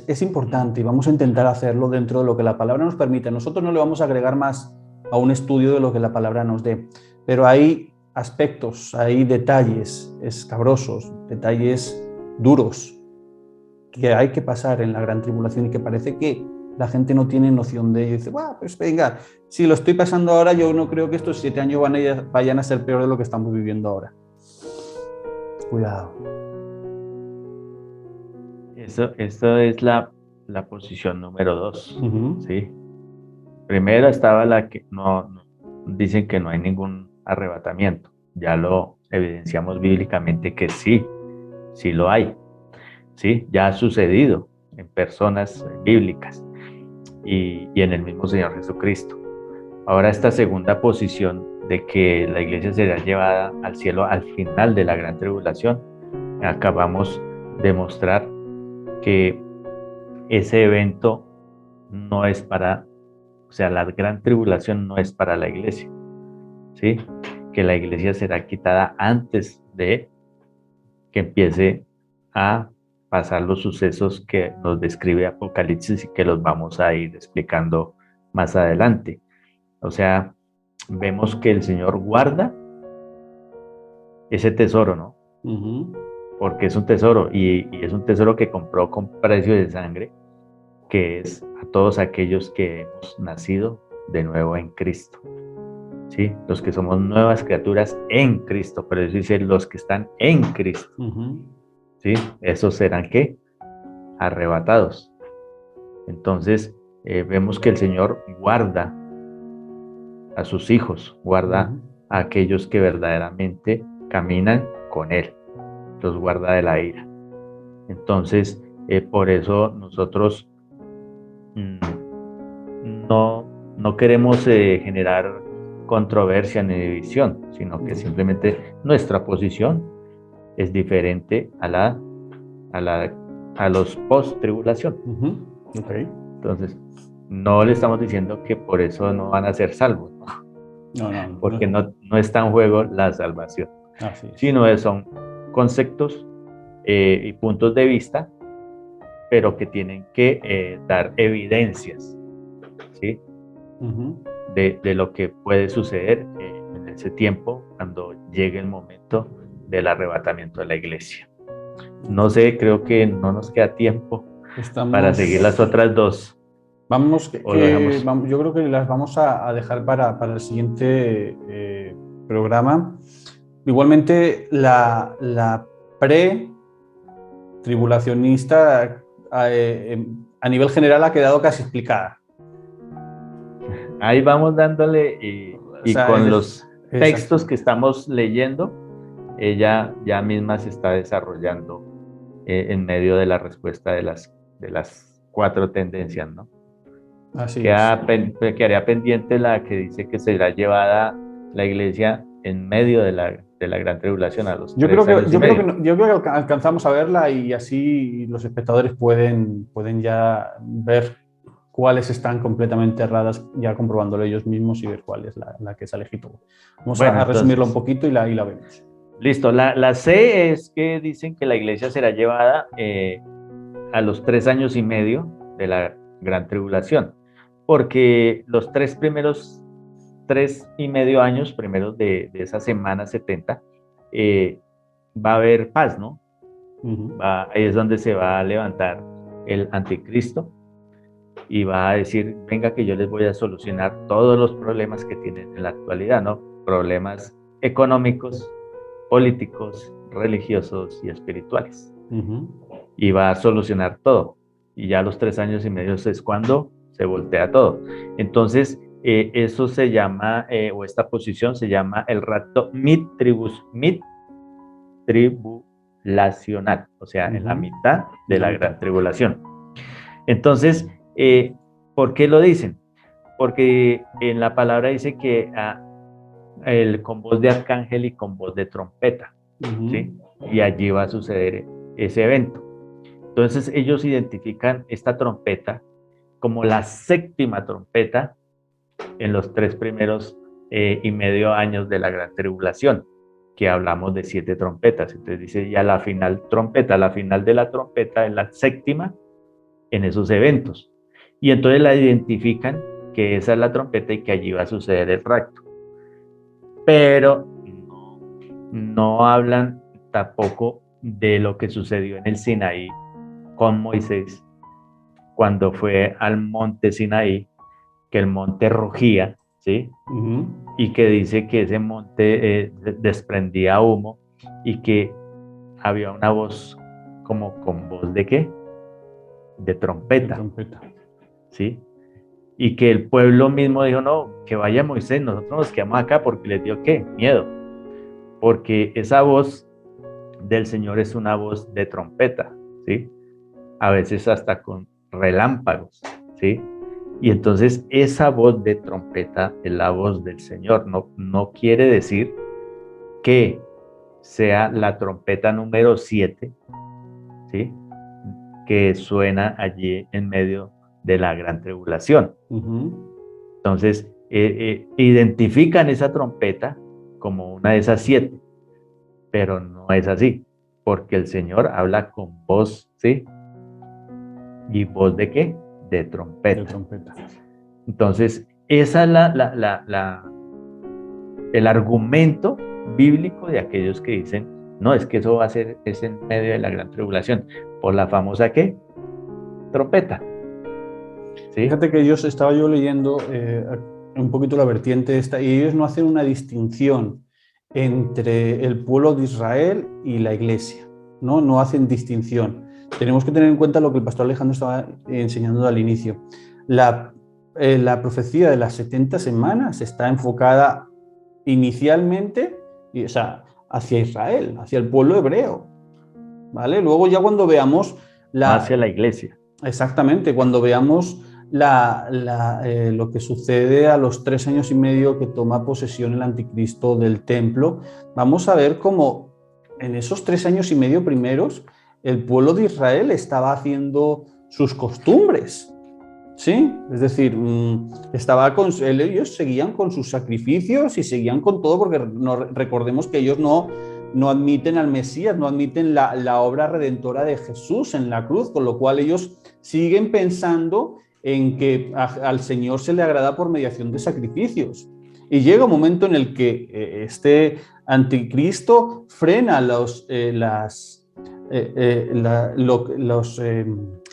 Speaker 3: Es importante y vamos a intentar hacerlo dentro de lo que la palabra nos permite. Nosotros no le vamos a agregar más a un estudio de lo que la palabra nos dé, pero hay aspectos, hay detalles escabrosos, detalles duros que hay que pasar en la gran tribulación y que parece que la gente no tiene noción de ello. Y dice, pues venga, si lo estoy pasando ahora, yo no creo que estos 7 años vayan a ser peor de lo que estamos viviendo ahora. Cuidado.
Speaker 4: Esto es la posición número 2. ¿Sí? Primero estaba la que no dicen que no hay ningún arrebatamiento. Ya lo evidenciamos bíblicamente que sí lo hay. ¿Sí? Ya ha sucedido en personas bíblicas y en el mismo Señor Jesucristo. Ahora esta segunda posición de que la iglesia será llevada al cielo al final de la gran tribulación, acabamos de mostrar que ese evento no es para, o sea, la gran tribulación no es para la iglesia, ¿sí? Que la iglesia será quitada antes de que empiece a pasar los sucesos que nos describe Apocalipsis y que los vamos a ir explicando más adelante. O sea, vemos que el Señor guarda ese tesoro, ¿no? Porque es un tesoro y es un tesoro que compró con precio de sangre, que es a todos aquellos que hemos nacido de nuevo en Cristo. ¿Sí? Los que somos nuevas criaturas en Cristo, pero eso dice los que están en Cristo. ¿Sí? Esos serán ¿qué? Arrebatados. Entonces vemos que el Señor guarda a sus hijos, guarda a aquellos que verdaderamente caminan con Él, los guarda de la ira. Entonces por eso nosotros no queremos generar controversia ni división, sino que simplemente nuestra posición es diferente a los post-tribulación.
Speaker 3: Okay.
Speaker 4: Entonces, no le estamos diciendo que por eso no van a ser salvos,
Speaker 3: No,
Speaker 4: porque no está en juego la salvación, sino son conceptos y puntos de vista, pero que tienen que dar evidencias, ¿sí? De lo que puede suceder en ese tiempo cuando llegue el momento del arrebatamiento de la iglesia. No sé, creo que no nos queda tiempo para seguir las otras dos.
Speaker 3: Vamos,
Speaker 4: ¿O lo dejamos?
Speaker 3: yo creo que las vamos a dejar para el siguiente programa. Igualmente, la pre-tribulacionista a nivel general ha quedado casi explicada.
Speaker 4: Ahí vamos dándole
Speaker 3: O
Speaker 4: y
Speaker 3: sea,
Speaker 4: con los textos
Speaker 3: exacto.
Speaker 4: que estamos leyendo, ella ya misma se está desarrollando en medio de la respuesta de las 4 tendencias, ¿no?
Speaker 3: Así es.
Speaker 4: Quedaría pendiente la que dice que será llevada la iglesia en medio de la gran tribulación a los
Speaker 3: Yo
Speaker 4: 3
Speaker 3: creo que,
Speaker 4: años y
Speaker 3: yo creo que,
Speaker 4: medio.
Speaker 3: yo creo que alcanzamos a verla y así los espectadores pueden ya ver cuáles están completamente erradas, ya comprobándolo ellos mismos y ver cuál es la que es legítima. Vamos
Speaker 4: Bueno,
Speaker 3: a resumirla un
Speaker 4: entonces,
Speaker 3: poquito y la vemos.
Speaker 4: listo. La C es que dicen que la iglesia será llevada a los 3 años y medio de la gran tribulación, porque los 3 y medio años primeros de esa semana 70, va a haber paz, ¿no? Ahí es donde se va a levantar el anticristo y va a decir, venga que yo les voy a solucionar todos los problemas que tienen en la actualidad, ¿no? Problemas económicos, políticos, religiosos y espirituales. Y va a solucionar todo. Y ya a los 3 años y medio es cuando se voltea todo. Entonces, eso se llama, o esta posición se llama el rapto mid-tribulacional, o sea, en la mitad de la gran tribulación. Entonces, ¿por qué lo dicen? Porque en la palabra dice que con voz de arcángel y con voz de trompeta, ¿sí? Y allí va a suceder ese evento. Entonces ellos identifican esta trompeta como la 7ª trompeta en los 3 primeros y medio años de la gran tribulación, que hablamos de 7 trompetas. Entonces dice ya la final trompeta, la final de la trompeta es la 7ª en esos eventos. Y entonces la identifican que esa es la trompeta y que allí va a suceder el rapto. Pero no hablan tampoco de lo que sucedió en el Sinaí con Moisés cuando fue al monte Sinaí, que el monte rugía, ¿sí? Y que dice que ese monte desprendía humo y que había una voz como con voz ¿de qué? De trompeta, ¿sí? Y que el pueblo mismo dijo, no, que vaya Moisés, nosotros nos quedamos acá porque les dio ¿qué? Miedo. Porque esa voz del Señor es una voz de trompeta, ¿sí? A veces hasta con relámpagos, ¿sí? Y entonces esa voz de trompeta es la voz del Señor. No quiere decir que sea la trompeta número 7, ¿sí? Que suena allí en medio de la gran tribulación. Entonces, identifican esa trompeta como una de esas 7, pero no es así, porque el Señor habla con voz, ¿sí? ¿Y voz de qué? De trompeta. Entonces, esa es el argumento bíblico de aquellos que dicen, no, es que eso va a ser es en medio de la gran tribulación, por la famosa ¿qué? Trompeta. ¿Sí?
Speaker 3: Fíjate que estaba yo leyendo un poquito la vertiente esta, y ellos no hacen una distinción entre el pueblo de Israel y la iglesia, no hacen distinción. Tenemos que tener en cuenta lo que el pastor Alejandro estaba enseñando al inicio. La profecía de las 70 semanas está enfocada inicialmente, o sea, hacia Israel, hacia el pueblo hebreo, ¿vale? Luego ya cuando veamos
Speaker 4: hacia la iglesia.
Speaker 3: Exactamente, cuando veamos lo que sucede a los 3 años y medio que toma posesión el anticristo del templo, vamos a ver cómo en esos 3 años y medio primeros el pueblo de Israel estaba haciendo sus costumbres, ¿sí? Es decir, ellos seguían con sus sacrificios y seguían con todo, porque recordemos que ellos no admiten al Mesías, no admiten la obra redentora de Jesús en la cruz, con lo cual ellos siguen pensando en que al Señor se le agrada por mediación de sacrificios. Y llega un momento en el que este anticristo frena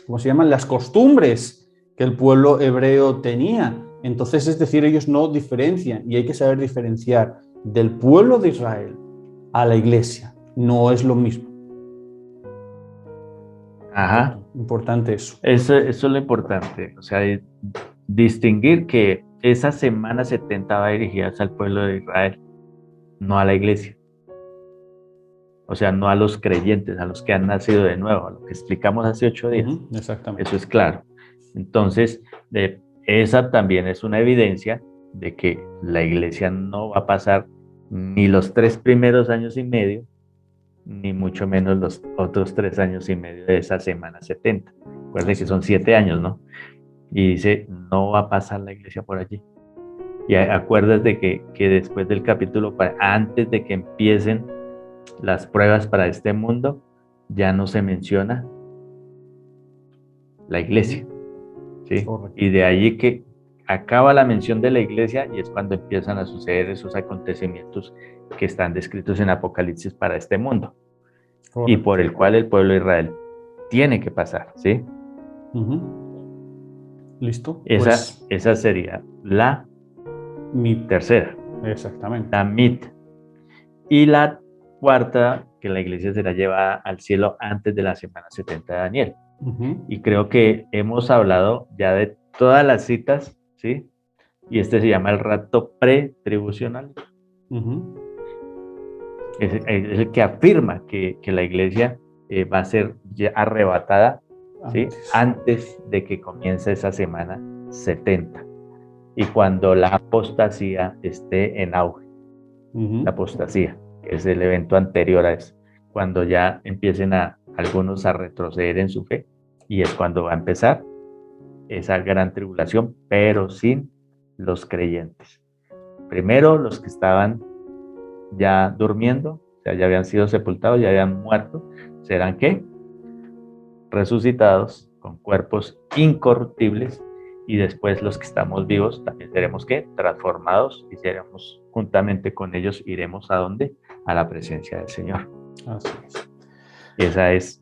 Speaker 3: ¿cómo se llaman? Las costumbres que el pueblo hebreo tenía. Entonces, es decir, ellos no diferencian, y hay que saber diferenciar del pueblo de Israel a la iglesia. No es lo mismo.
Speaker 4: Ajá.
Speaker 3: Importante eso.
Speaker 4: Eso es lo importante. O sea, distinguir que esa semana 70 va dirigidas al pueblo de Israel, no a la iglesia. O sea, no a los creyentes, a los que han nacido de nuevo, a lo que explicamos hace 8 días.
Speaker 3: Exactamente.
Speaker 4: Eso es claro. Entonces, esa también es una evidencia de que la iglesia no va a pasar ni los 3 primeros años y medio, ni mucho menos los otros 3 años y medio de esa semana 70. Recuerden que son 7 años, ¿no? Y dice, no va a pasar la iglesia por allí. Y acuérdate que después del capítulo, antes de que empiecen las pruebas para este mundo, ya no se menciona la iglesia, ¿sí?
Speaker 3: Correcto.
Speaker 4: Y de allí que acaba la mención de la iglesia y es cuando empiezan a suceder esos acontecimientos que están descritos en Apocalipsis para este mundo. Correcto. Y por el cual el pueblo de Israel tiene que pasar, ¿sí?
Speaker 3: Listo.
Speaker 4: Esa sería la tercera.
Speaker 3: Exactamente.
Speaker 4: La mit. Y la cuarta, que la iglesia será llevada al cielo antes de la semana 70 de Daniel. Y creo que hemos hablado ya de todas las citas, ¿sí? Y este se llama el rapto pretribucional. Es el que afirma que la iglesia va a ser ya arrebatada, ¿sí? Antes de que comience esa semana 70. Y cuando la apostasía esté en auge. La apostasía, que es el evento anterior a eso, cuando ya empiecen algunos a retroceder en su fe, y es cuando va a empezar esa gran tribulación, pero sin los creyentes. Primero los que estaban ya durmiendo, o sea, ya habían sido sepultados, ya habían muerto, serán ¿qué? Resucitados con cuerpos incorruptibles, y después los que estamos vivos también seremos ¿qué? Transformados, y seremos juntamente con ellos, iremos ¿a dónde? A la presencia del Señor.
Speaker 3: Así es.
Speaker 4: Esa es.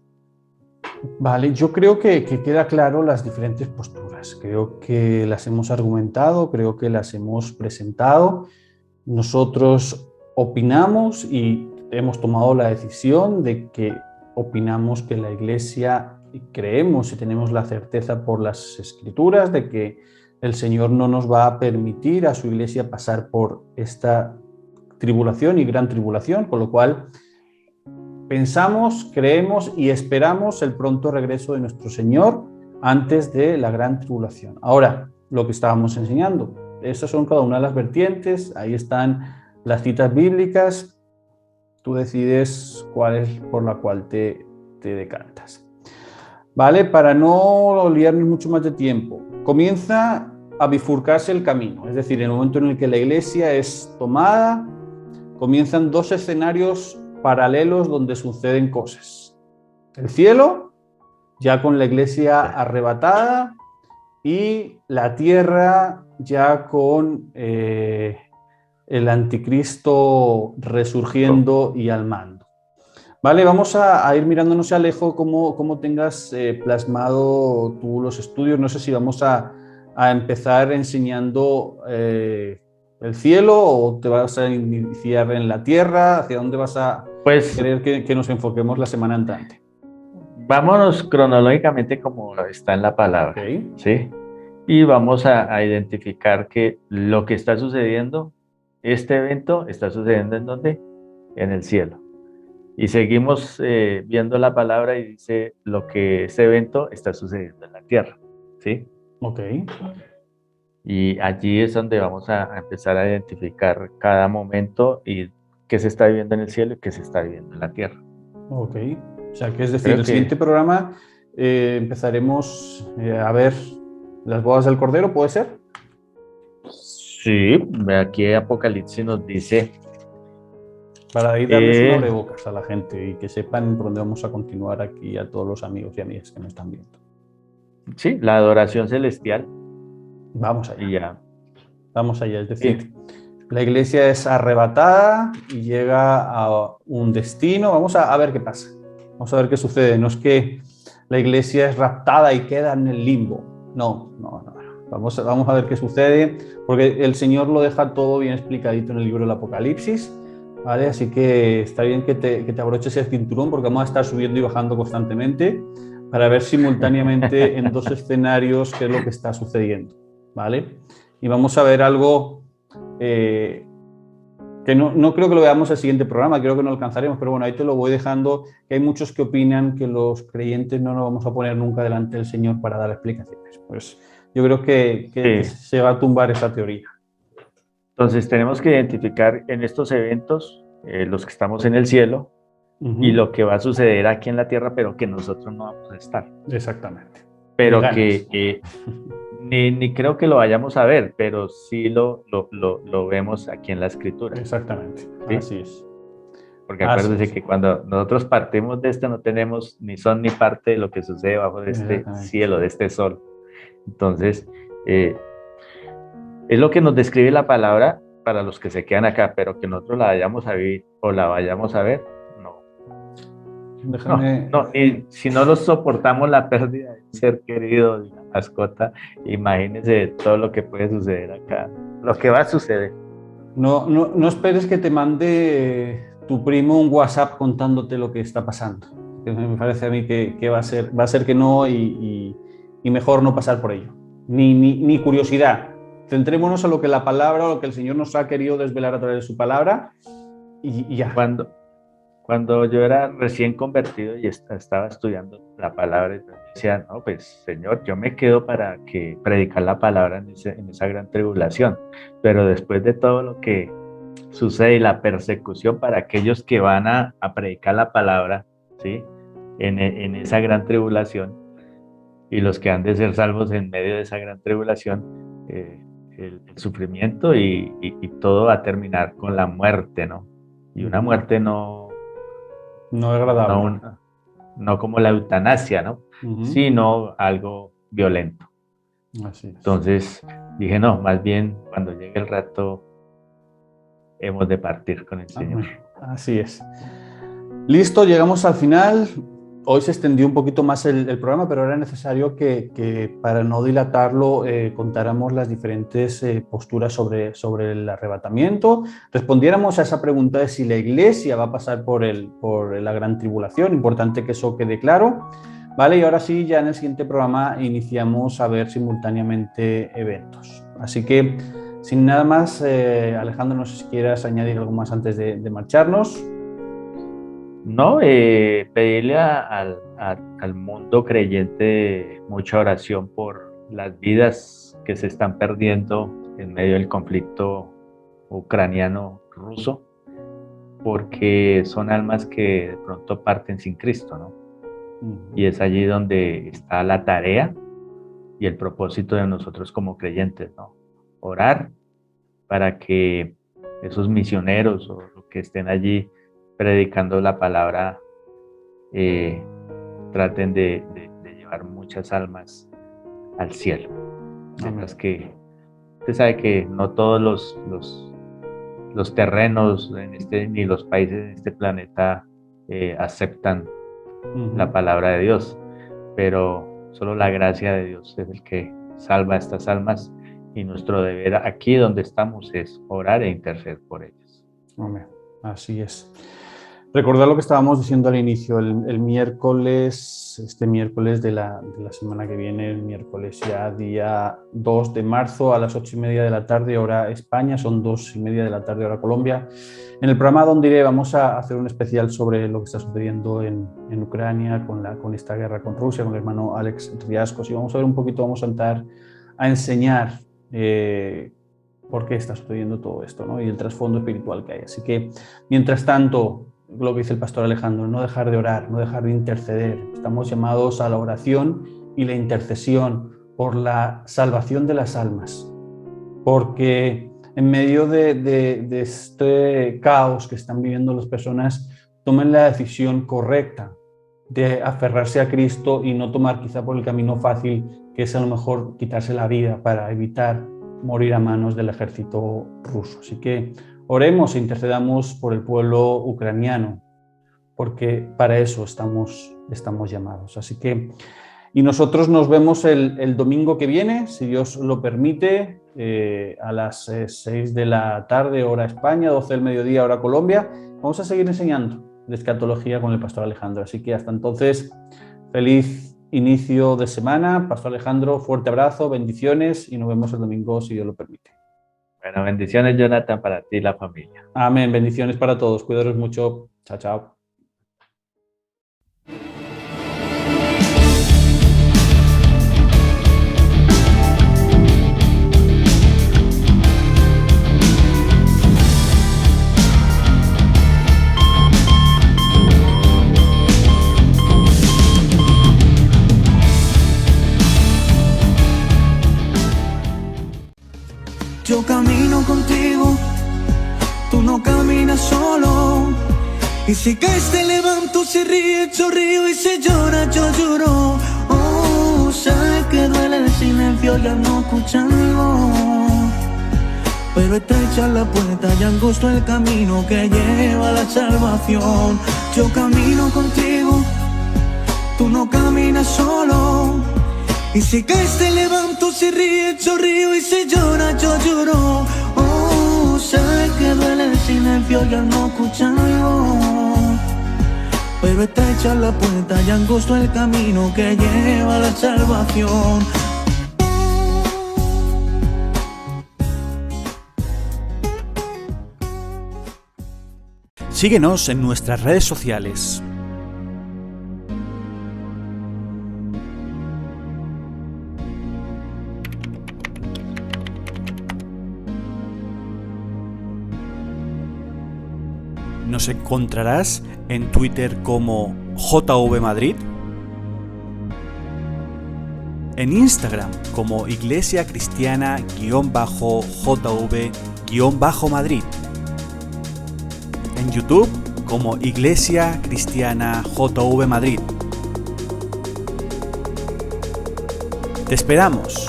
Speaker 3: Vale, yo creo que queda claro las diferentes posturas. Creo que las hemos argumentado, creo que las hemos presentado. Nosotros opinamos y hemos tomado la decisión de que opinamos que la Iglesia, y creemos y tenemos la certeza por las Escrituras de que el Señor no nos va a permitir a su Iglesia pasar por esta tribulación y gran tribulación, con lo cual pensamos, creemos y esperamos el pronto regreso de nuestro Señor antes de la gran tribulación. Ahora, lo que estábamos enseñando, esas son cada una de las vertientes, ahí están las citas bíblicas, tú decides cuál es por la cual te decantas. Vale, para no liarnos mucho más de tiempo, comienza a bifurcarse el camino, es decir, en el momento en el que la iglesia es tomada, comienzan 2 escenarios paralelos donde suceden cosas. El cielo, ya con la iglesia arrebatada, y la tierra ya con el anticristo resurgiendo y al mando. Vale, vamos a ir mirándonos, Alejo, cómo tengas plasmado tú los estudios. No sé si vamos a empezar enseñando el cielo o te vas a iniciar en la tierra. ¿Hacia dónde vas a querer que nos enfoquemos la semana entrante?
Speaker 4: Vámonos cronológicamente como está en la palabra,
Speaker 3: okay.
Speaker 4: ¿sí? Y vamos a identificar que lo que está sucediendo, este evento está sucediendo ¿en dónde? En el cielo. Y seguimos viendo la palabra y dice lo que ese evento está sucediendo en la tierra, ¿sí?
Speaker 3: Ok.
Speaker 4: Y allí es donde vamos a empezar a identificar cada momento y qué se está viviendo en el cielo y qué se está viviendo en la tierra.
Speaker 3: Ok. O sea, que es decir, el siguiente programa empezaremos a ver las bodas del Cordero, ¿puede ser?
Speaker 4: Sí, aquí Apocalipsis nos dice...
Speaker 3: Para ir darles un abrebocas a la gente y que sepan por dónde vamos a continuar aquí a todos los amigos y amigas que me están viendo.
Speaker 4: Sí, la adoración celestial.
Speaker 3: Vamos allá.
Speaker 4: Y ya.
Speaker 3: Vamos allá, es decir, la iglesia es arrebatada y llega a un destino. Vamos a ver qué pasa. Vamos a ver qué sucede. No es que la iglesia es raptada y queda en el limbo. No. Vamos a ver qué sucede, porque el Señor lo deja todo bien explicadito en el libro del Apocalipsis, ¿vale? Así que está bien que te abroches el cinturón, porque vamos a estar subiendo y bajando constantemente para ver simultáneamente en dos escenarios qué es lo que está sucediendo, ¿vale? Y vamos a ver algo que no creo que lo veamos el siguiente programa, creo que no alcanzaremos, pero bueno, ahí te lo voy dejando, que hay muchos que opinan que los creyentes no nos vamos a poner nunca delante del Señor para dar explicaciones. Pues yo creo que
Speaker 4: Sí.
Speaker 3: se va a tumbar esa teoría.
Speaker 4: Entonces tenemos que identificar en estos eventos los que estamos en el cielo y lo que va a suceder aquí en la tierra, pero que nosotros no vamos a estar.
Speaker 3: Exactamente.
Speaker 4: Pero
Speaker 3: Ganas.
Speaker 4: que ni creo que lo vayamos a ver, pero sí lo vemos aquí en la Escritura.
Speaker 3: Exactamente,
Speaker 4: ¿sí?
Speaker 3: Así es.
Speaker 4: Porque
Speaker 3: Así
Speaker 4: acuérdense
Speaker 3: es.
Speaker 4: que cuando nosotros partimos de esto no tenemos ni son ni parte de lo que sucede bajo de este
Speaker 3: Exactamente.
Speaker 4: cielo, de este sol. Entonces, es lo que nos describe la palabra para los que se quedan acá, pero que nosotros la vayamos a vivir o la vayamos a ver, no.
Speaker 3: Déjame...
Speaker 4: Y si no nos soportamos la pérdida de un ser querido, de una mascota, imagínense todo lo que puede suceder acá, lo que va a suceder.
Speaker 3: No esperes que te mande tu primo un WhatsApp contándote lo que está pasando. Me parece a mí que va a ser que no y mejor no pasar por ello. Ni curiosidad. Centrémonos a lo que la palabra o lo que el Señor nos ha querido desvelar a través de su palabra y ya.
Speaker 4: Cuando yo era recién convertido y estaba estudiando la palabra, decía, no, pues Señor, yo me quedo para que predicar la palabra en esa gran tribulación, pero después de todo lo que sucede y la persecución para aquellos que van a predicar la palabra, ¿sí? En esa gran tribulación, y los que han de ser salvos en medio de esa gran tribulación, el sufrimiento y todo va a terminar con la muerte, ¿no? Y una muerte no
Speaker 3: agradable.
Speaker 4: No como la eutanasia, ¿no? Sino algo violento.
Speaker 3: Así es.
Speaker 4: Entonces dije, no, más bien cuando llegue el rato hemos de partir con el Señor.
Speaker 3: Así es. Listo, llegamos al final. Hoy se extendió un poquito más el programa, pero era necesario que para no dilatarlo contáramos las diferentes posturas sobre el arrebatamiento, respondiéramos a esa pregunta de si la Iglesia va a pasar por la gran tribulación, importante que eso quede claro, ¿vale? Y ahora sí, ya en el siguiente programa iniciamos a ver simultáneamente eventos. Así que, sin nada más, Alejandro, no sé si quieras añadir algo más antes de marcharnos.
Speaker 4: No, pedirle al mundo creyente mucha oración por las vidas que se están perdiendo en medio del conflicto ucraniano-ruso, porque son almas que de pronto parten sin Cristo, ¿no? Y es allí donde está la tarea y el propósito de nosotros como creyentes, ¿no? Orar para que esos misioneros o los que estén allí predicando la palabra, traten de llevar muchas almas al cielo. Mientras que usted sabe que no todos los terrenos ni los países en este planeta aceptan la palabra de Dios, pero solo la gracia de Dios es el que salva a estas almas, y nuestro deber aquí donde estamos es orar e interceder por ellas.
Speaker 3: Amén. Así es. Recordar lo que estábamos diciendo al inicio, el miércoles, este miércoles de la semana que viene, el miércoles ya día 2 de marzo a las 8:30 de la tarde, hora España, son 2:30 de la tarde, hora Colombia. En el programa donde iré vamos a hacer un especial sobre lo que está sucediendo en Ucrania con esta guerra con Rusia, con el hermano Alex Riascos, y vamos a ver un poquito, vamos a entrar a enseñar por qué está sucediendo todo esto, ¿no? Y el trasfondo espiritual que hay. Así que, mientras tanto, lo que dice el pastor Alejandro, no dejar de orar, no dejar de interceder. Estamos llamados a la oración y la intercesión por la salvación de las almas, porque en medio de este caos que están viviendo las personas, tomen la decisión correcta de aferrarse a Cristo y no tomar quizá por el camino fácil, que es a lo mejor quitarse la vida para evitar morir a manos del ejército ruso. Así que oremos e intercedamos por el pueblo ucraniano, porque para eso estamos llamados. Así que Y nosotros nos vemos el domingo que viene, si Dios lo permite, a las 6 de la tarde, hora España, 12 del mediodía, hora Colombia. Vamos a seguir enseñando de escatología con el Pastor Alejandro. Así que hasta entonces, feliz inicio de semana. Pastor Alejandro, fuerte abrazo, bendiciones y nos vemos el domingo si Dios lo permite.
Speaker 4: Bueno, bendiciones, Jonathan, para ti y la familia.
Speaker 3: Amén, bendiciones para todos. Cuidaros mucho. Chao, chao.
Speaker 1: Yo camino contigo, tú no caminas solo. Y si caes te levanto, si ríes yo río y si lloras yo lloro. Oh, sé que duele el silencio y al no escuchar mi voz, pero estrecha la puerta y angosto el camino que lleva a la salvación. Yo camino contigo, tú no caminas solo. Y si caes te levanto, si ríes yo río y si lloras yo lloro. Oh, sé que duele el silencio y al no escuchar mi voz, pero estrecha la puerta y angosto el camino que lleva a la salvación.
Speaker 5: Síguenos en nuestras redes sociales. Nos encontrarás en Twitter como JV Madrid, en Instagram como Iglesia Cristiana_JV_Madrid, en YouTube como Iglesia Cristiana JV Madrid. Te esperamos.